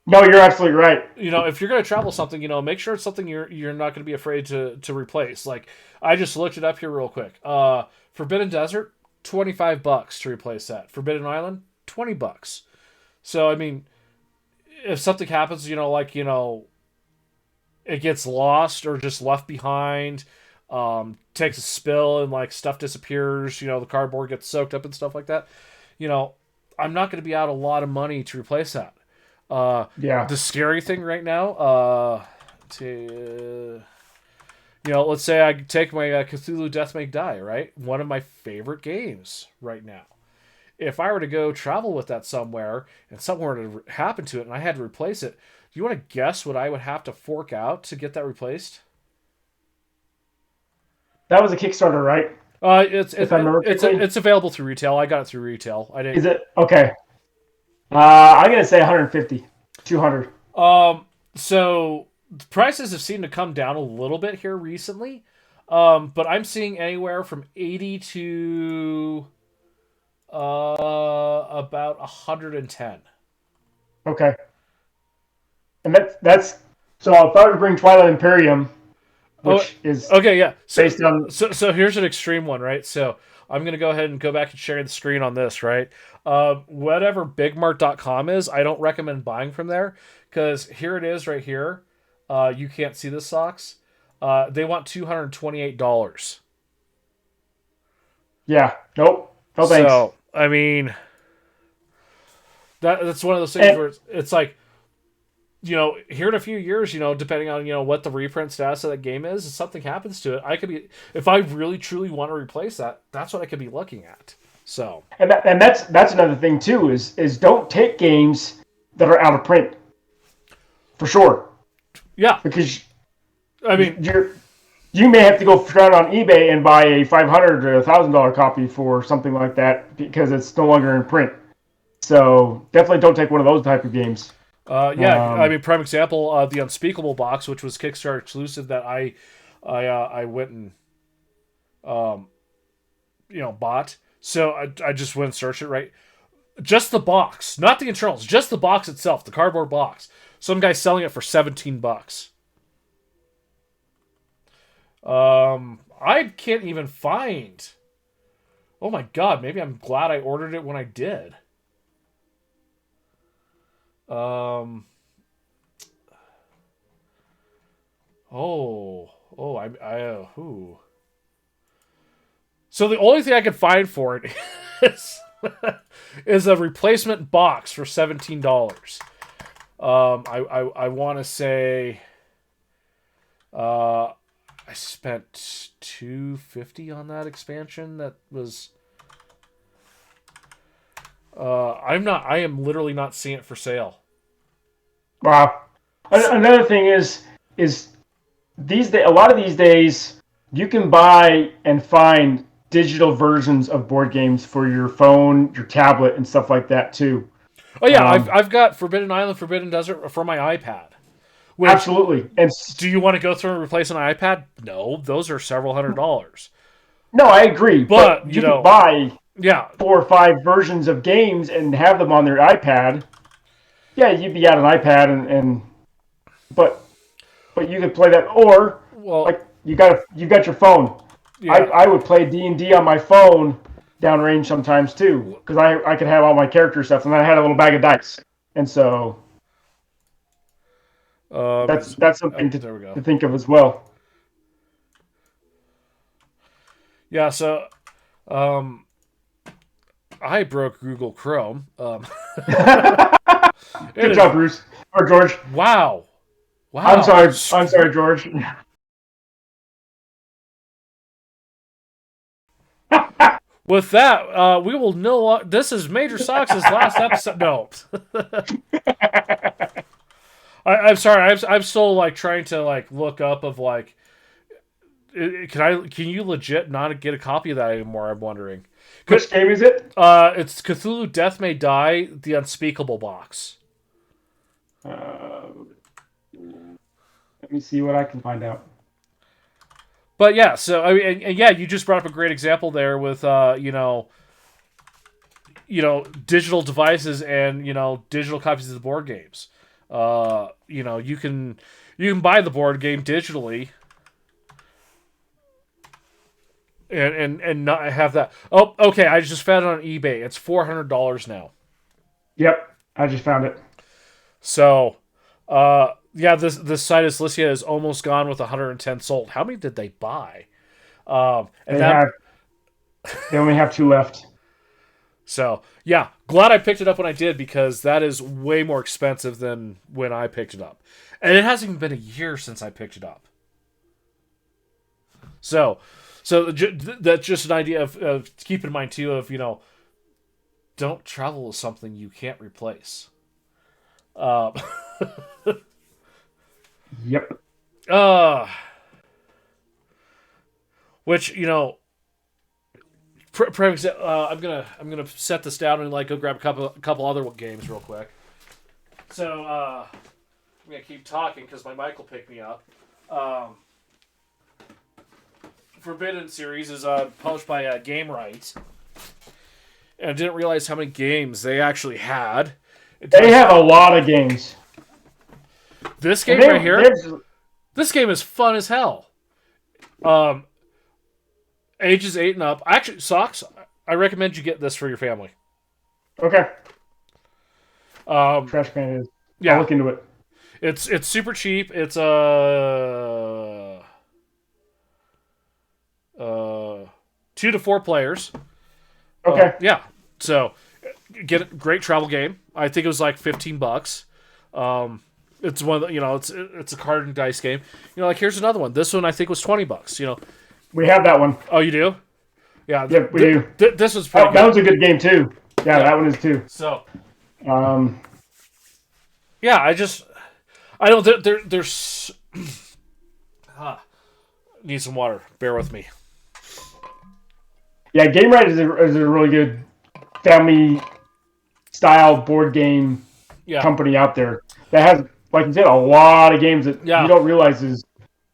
you're absolutely right. If you're going to travel something, make sure it's something you're not going to be afraid to replace. Like, I just looked it up here real quick. Forbidden Desert, $25 to replace that. Forbidden Island, $20. So I mean, if something happens, it gets lost or just left behind, takes a spill and like stuff disappears, the cardboard gets soaked up and stuff like that. I'm not going to be out a lot of money to replace that. The scary thing right now, let's say I take my Cthulhu Death May Die, right? One of my favorite games right now. If I were to go travel with that somewhere and something were to happen to it and I had to replace it, do you want to guess what I would have to fork out to get that replaced? That was a Kickstarter, right? It's available through retail. I got it through retail. I didn't. Is it okay? I'm gonna say 150, 200. So the prices have seemed to come down a little bit here recently, but I'm seeing anywhere from 80 to about 110. Okay. And that's so if I were to bring Twilight Imperium, which is okay, yeah. Based on so here's an extreme one, right? So I'm gonna go ahead and go back and share the screen on this, right? Whatever bigmart.com is, I don't recommend buying from there because here it is right here. You can't see the socks. They want $228. Yeah. Nope. No thanks. So I mean, that's one of those things where it's like, here in a few years, depending on, what the reprint status of that game is, if something happens to it, if I really truly want to replace that, that's what I could be looking at. So. And that's another thing too, is don't take games that are out of print. For sure. Yeah. Because, I mean, you may have to go around on eBay and buy a $500 or $1,000 copy for something like that because it's no longer in print. So definitely don't take one of those type of games. I mean, prime example, the Unspeakable box, which was Kickstarter exclusive, that I went and bought. So I just went and searched it, right? Just the box, not the internals, just the box itself, the cardboard box. Some guy's selling it for $17. I can't even find. Oh my god, maybe I'm glad I ordered it when I did. So the only thing I could find for it is a replacement box for $17. I want to say, I spent $250 on that expansion. That was. I am literally not seeing it for sale. Wow. Another thing is a lot of these days you can buy and find digital versions of board games for your phone, your tablet, and stuff like that too. Oh yeah, I've got Forbidden Island, Forbidden Desert for my iPad. Absolutely. And do you want to go through and replace an iPad? No, those are several $100s. No, I agree. But you can buy 4 or 5 versions of games and have them on their iPad. Yeah, you'd be out an iPad but you could play that, or like you got your phone. Yeah. I would play D&D on my phone downrange sometimes too, because I could have all my character stuff, and then I had a little bag of dice, and so that's something to think of as well. Yeah, so I broke Google Chrome. Good job, Bruce or George. Wow. I'm sorry, George. with that, we will know. This is Major Sox' last episode. No. I'm sorry. I'm still like trying to like look up of like. Can you legit not get a copy of that anymore? I'm wondering. Which game is it? It's Cthulhu Death May Die, The Unspeakable Box. Let me see what I can find out. But yeah, so I mean, and yeah, you just brought up a great example there with digital devices and digital copies of the board games. You can buy the board game digitally. And not have that. Oh, okay. I just found it on eBay. It's $400 now. Yep, I just found it. So, yeah, this site is listed as almost gone with 110 sold. How many did they buy? They only have 2 left. So, yeah, glad I picked it up when I did because that is way more expensive than when I picked it up, and it hasn't even been a year since I picked it up. So that's just an idea of keep in mind too of don't travel with something you can't replace. Yep. Which I'm gonna set this down and like go grab a couple other games real quick. So I'm gonna keep talking because my mic will pick me up. Forbidden series is published by Game Right, and I didn't realize how many games they actually had. They have a lot of games. This game right here, this game is fun as hell. Ages 8 and up. Actually, Socks, I recommend you get this for your family. Okay. Trash can is. Yeah, I'll look into it. It's super cheap. It's 2 to 4 players. Okay. Yeah. So get a great travel game. I think it was like $15. It's one of the, it's a card and dice game. Like here's another one. This one I think was $20. We have that one. Oh, you do? Yeah. Yep, we do. This was pretty good. That was a good game too. Yeah, that one is too. So. Yeah, I don't. There's. Need some water. Bear with me. Yeah, Game Right is a really good family style board game company out there that has, like you said, a lot of games that you don't realize is.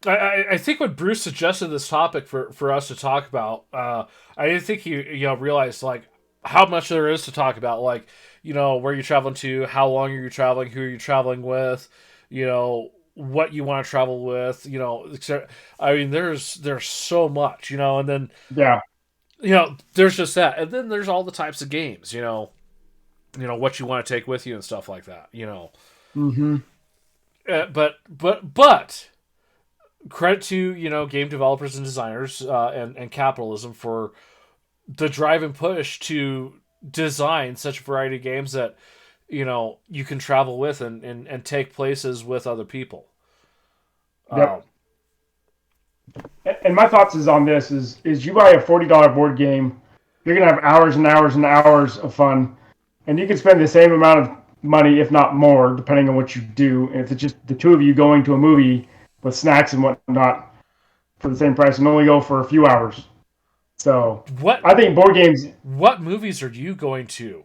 I think when Bruce suggested this topic for us to talk about, I didn't think he realized like how much there is to talk about, like where you're traveling to, how long are you traveling, who are you traveling with, what you want to travel with, etc. I mean, there's so much, and then there's just that, and then there's all the types of games, what you want to take with you and stuff like that, Mm-hmm. But credit to game developers and designers and capitalism for the drive and push to design such a variety of games that you can travel with and take places with other people. Yep. And my thoughts is on this is you buy a $40 board game, you're gonna have hours and hours and hours of fun, and you can spend the same amount of money, if not more, depending on what you do. And if it's just the two of you going to a movie with snacks and whatnot for the same price and only go for a few hours. So I think board games. What movies are you going to?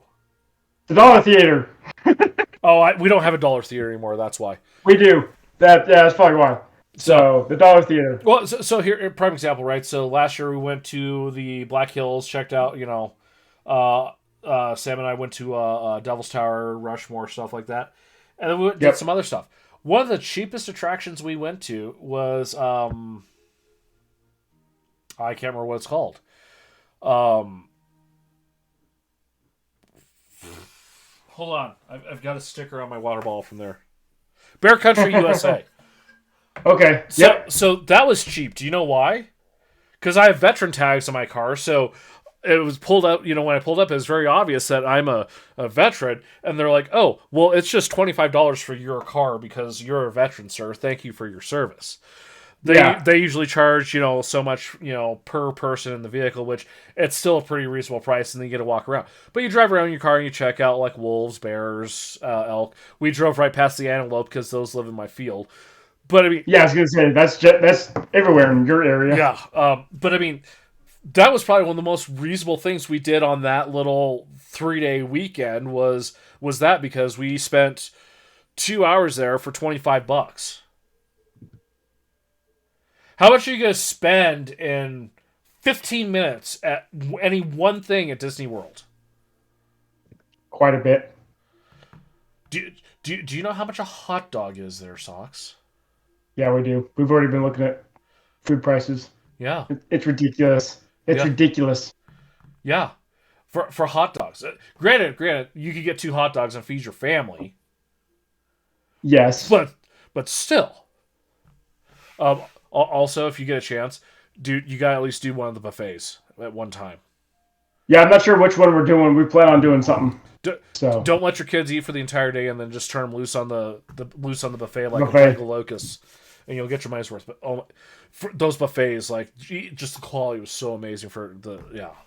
The Dollar Theater. We don't have a Dollar Theater anymore. That's why. We do. That's probably why. So the Dollar Theater. Well, so here, prime example, right? So last year we went to the Black Hills, checked out, Sam and I went to Devil's Tower, Rushmore, stuff like that, and then we did some other stuff. One of the cheapest attractions we went to was I can't remember what it's called. Hold on, I've got a sticker on my water bottle from there. Bear Country, USA. Okay. So that was cheap. Do you know why? Because I have veteran tags on my car, so it was pulled up. When I pulled up, it was very obvious that I'm a veteran, and they're like, "Oh, well, it's just $25 for your car because you're a veteran, sir. Thank you for your service." They usually charge, so much, per person in the vehicle, which it's still a pretty reasonable price, and then you get to walk around. But you drive around in your car and you check out like wolves, bears, elk. We drove right past the antelope because those live in my field. But I mean, yeah, I was gonna say that's everywhere in your area. Yeah, but I mean, that was probably one of the most reasonable things we did on that little 3-day weekend was that, because we spent 2 hours there for $25. How much are you going to spend in 15 minutes at any one thing at Disney World? Quite a bit. Do you know how much a hot dog is there, Socks? Yeah, we do. We've already been looking at food prices. Yeah. It's ridiculous. It's ridiculous. Yeah. For hot dogs. Granted, you could get 2 hot dogs and feed your family. Yes. But still. Also, if you get a chance, you gotta at least do one of the buffets at one time. Yeah, I'm not sure which one we're doing. We plan on doing something. Don't let your kids eat for the entire day and then just turn them loose on the buffet like a bag of locusts, and you'll get your money's worth. But for those buffets, like, just the quality was so amazing for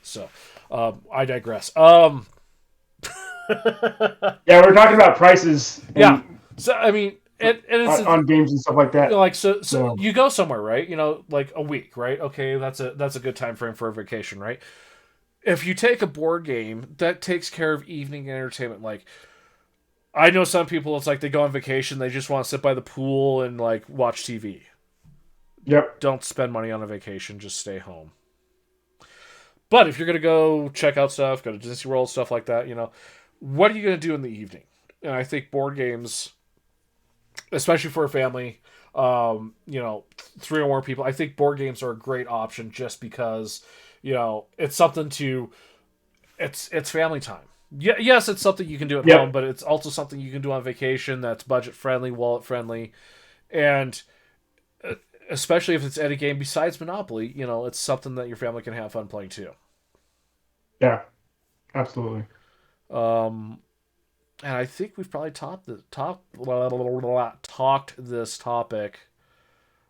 So, I digress. Yeah, we're talking about prices. Yeah. So I mean, and it's on games and stuff like that. Like so you go somewhere, right? Like a week, right? Okay, that's a good time frame for a vacation, right? If you take a board game, that takes care of evening entertainment. Like, I know some people, it's like they go on vacation, they just want to sit by the pool and like watch TV. Yep. Don't spend money on a vacation, just stay home. But if you're gonna go check out stuff, go to Disney World, stuff like that, what are you gonna do in the evening? And I think board games, especially for a family, 3 or more people, I think board games are a great option just because, it's something it's family time. Yeah, yes, it's something you can do at home, but it's also something you can do on vacation that's budget friendly, wallet friendly, and especially if it's any game besides Monopoly, it's something that your family can have fun playing too. Yeah, absolutely. And I think we've probably talked this topic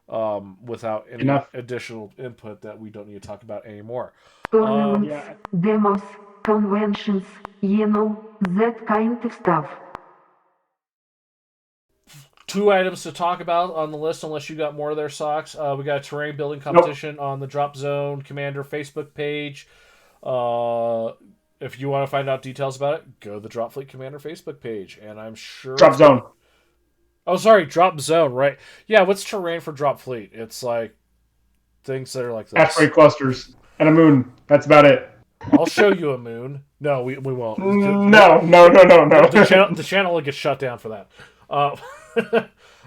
without any additional input that we don't need to talk about anymore. Demos, conventions, that kind of stuff. 2 items to talk about on the list, unless you got more of their Socks. We got a terrain building competition on the Drop Zone Commander Facebook page. If you want to find out details about it, go to the Drop Fleet Commander Facebook page, and I'm sure Drop Zone. Oh, sorry, Drop Zone, right? Yeah, what's terrain for Drop Fleet? It's like things that are like this. Asteroid clusters and a moon. That's about it. I'll show you a moon. No, we won't. No. The channel will get shut down for that.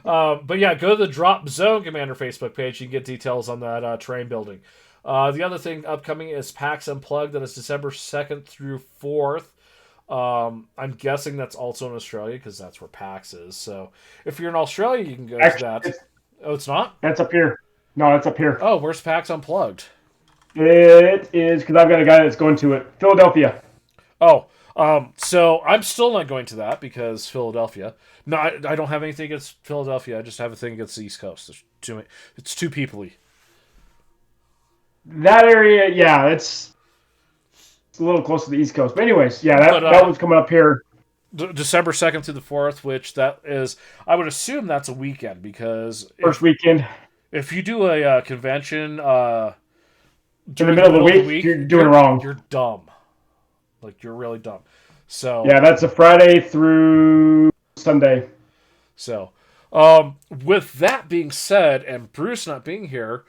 But yeah, go to the Drop Zone Commander Facebook page. You can get details on that terrain building. The other thing upcoming is PAX Unplugged. That is December 2nd through 4th. I'm guessing that's also in Australia because that's where PAX is. So if you're in Australia, you can go to that. Oh, it's not? That's up here. No, that's up here. Oh, where's PAX Unplugged? It is, because I've got a guy that's going to it. Philadelphia. Oh, so I'm still not going to that because Philadelphia. No, I don't have anything against Philadelphia. I just have a thing against the East Coast. It's too people-y. That area, yeah, it's a little close to the East Coast. But anyways, yeah, that one's coming up here. December 2nd through the 4th, which that is, I would assume that's a weekend because... First weekend. If you do a convention in the middle of the week, you're doing it wrong. You're dumb. Like, you're really dumb. So yeah, that's a Friday through Sunday. So, with that being said, and Bruce not being here,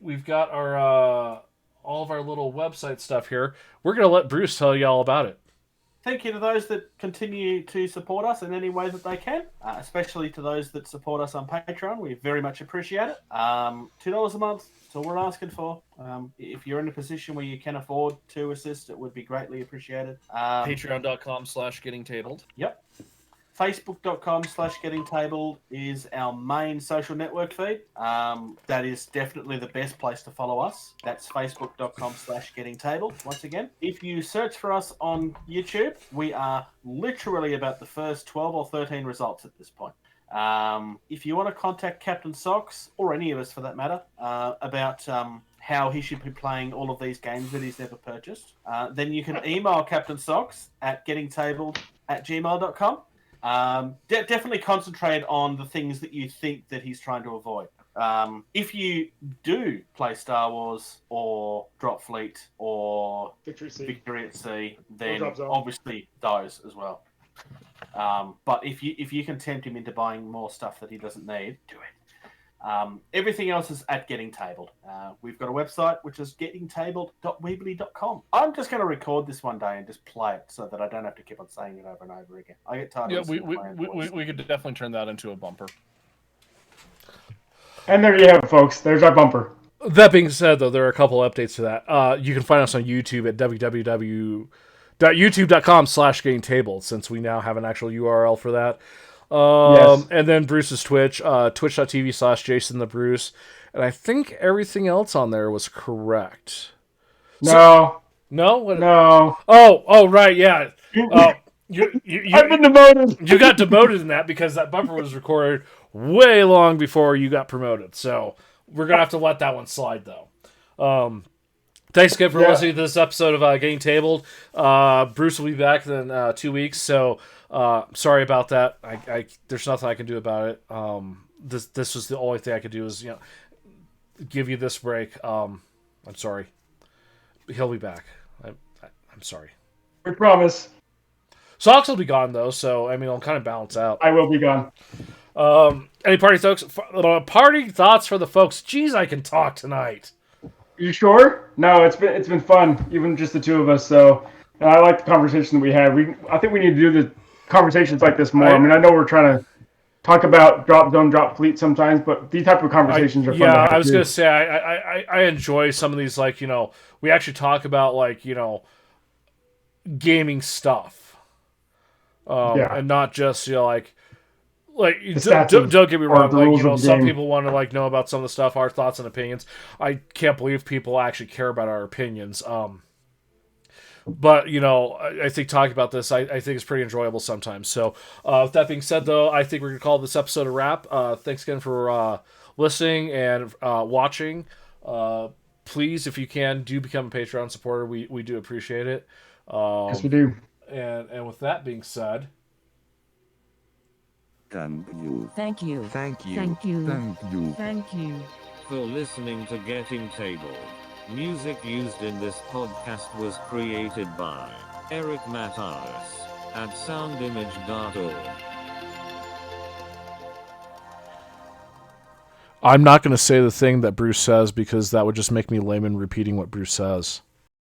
we've got our all of our little website stuff here. We're going to let Bruce tell you all about it. Thank you to those that continue to support us in any way that they can, especially to those that support us on Patreon. We very much appreciate it. $2 a month, that's all we're asking for. If you're in a position where you can afford to assist, it would be greatly appreciated. Patreon.com/gettingtabled. Yep. Facebook.com/gettingtabled is our main social network feed. That is definitely the best place to follow us. That's Facebook.com/gettingtabled. Once again, if you search for us on YouTube, we are literally about the first 12 or 13 results at this point. If you want to contact Captain Socks, or any of us for that matter, about how he should be playing all of these games that he's never purchased, then you can email Captain Socks at gettingtabled@gmail.com. Definitely concentrate on the things that you think that he's trying to avoid. If you do play Star Wars or Drop Fleet or Victory at Sea, then obviously those as well. But if you can tempt him into buying more stuff that he doesn't need, do it. Everything else is at Getting Tabled. We've got a website which is gettingtabled.weebly.com. I'm just going to record this one day and just play it so that I don't have to keep on saying it over and over again. I get tired. Yeah, we could definitely turn that into a bumper. And there you have it, folks. There's our bumper. That being said, though, there are a couple updates to that. You can find us on YouTube at www.youtube.com/gettingtabled, since we now have an actual URL for that. Yes. And then Bruce's Twitch, twitch.tv/JasonTheBruce. And I think everything else on there was correct. No. No? No. Oh, right, yeah. I've been demoted. You got demoted in that because that bumper was recorded way long before you got promoted. So we're going to have to let that one slide, though. Thanks again for listening to this episode of Getting Tabled. Bruce will be back in 2 weeks, so sorry about that. There's nothing I can do about it. This was the only thing I could do is give you this break. I'm sorry. He'll be back. I'm sorry. We promise. Socks will be gone though, so it'll kind of balance out. I will be gone. Any party thoughts for the folks? Jeez, I can talk tonight. You sure? No, it's been fun, even just the two of us. So I like the conversation that we had. I think we need to do the conversations like this more. I know we're trying to talk about drop zone, drop fleet sometimes, but these type of conversations are fun. Yeah, I was gonna say I enjoy some of these. We actually talk about gaming stuff, and not just don't get me wrong. Some people want to know about some of the stuff, our thoughts and opinions. I can't believe people actually care about our opinions. But I think talking about this, I think it's pretty enjoyable sometimes. So with that being said, though, I think we're gonna call this episode a wrap. Thanks again for listening and watching. Please, if you can, do become a Patreon supporter. We do appreciate it. Yes, we do. And with that being said. Thank you. Thank you. Thank you. Thank you. Thank you. Thank you. For listening to Getting Tabled. Music used in this podcast was created by Eric Matyas at soundimage.org. I'm not going to say the thing that Bruce says because that would just make me lame in repeating what Bruce says.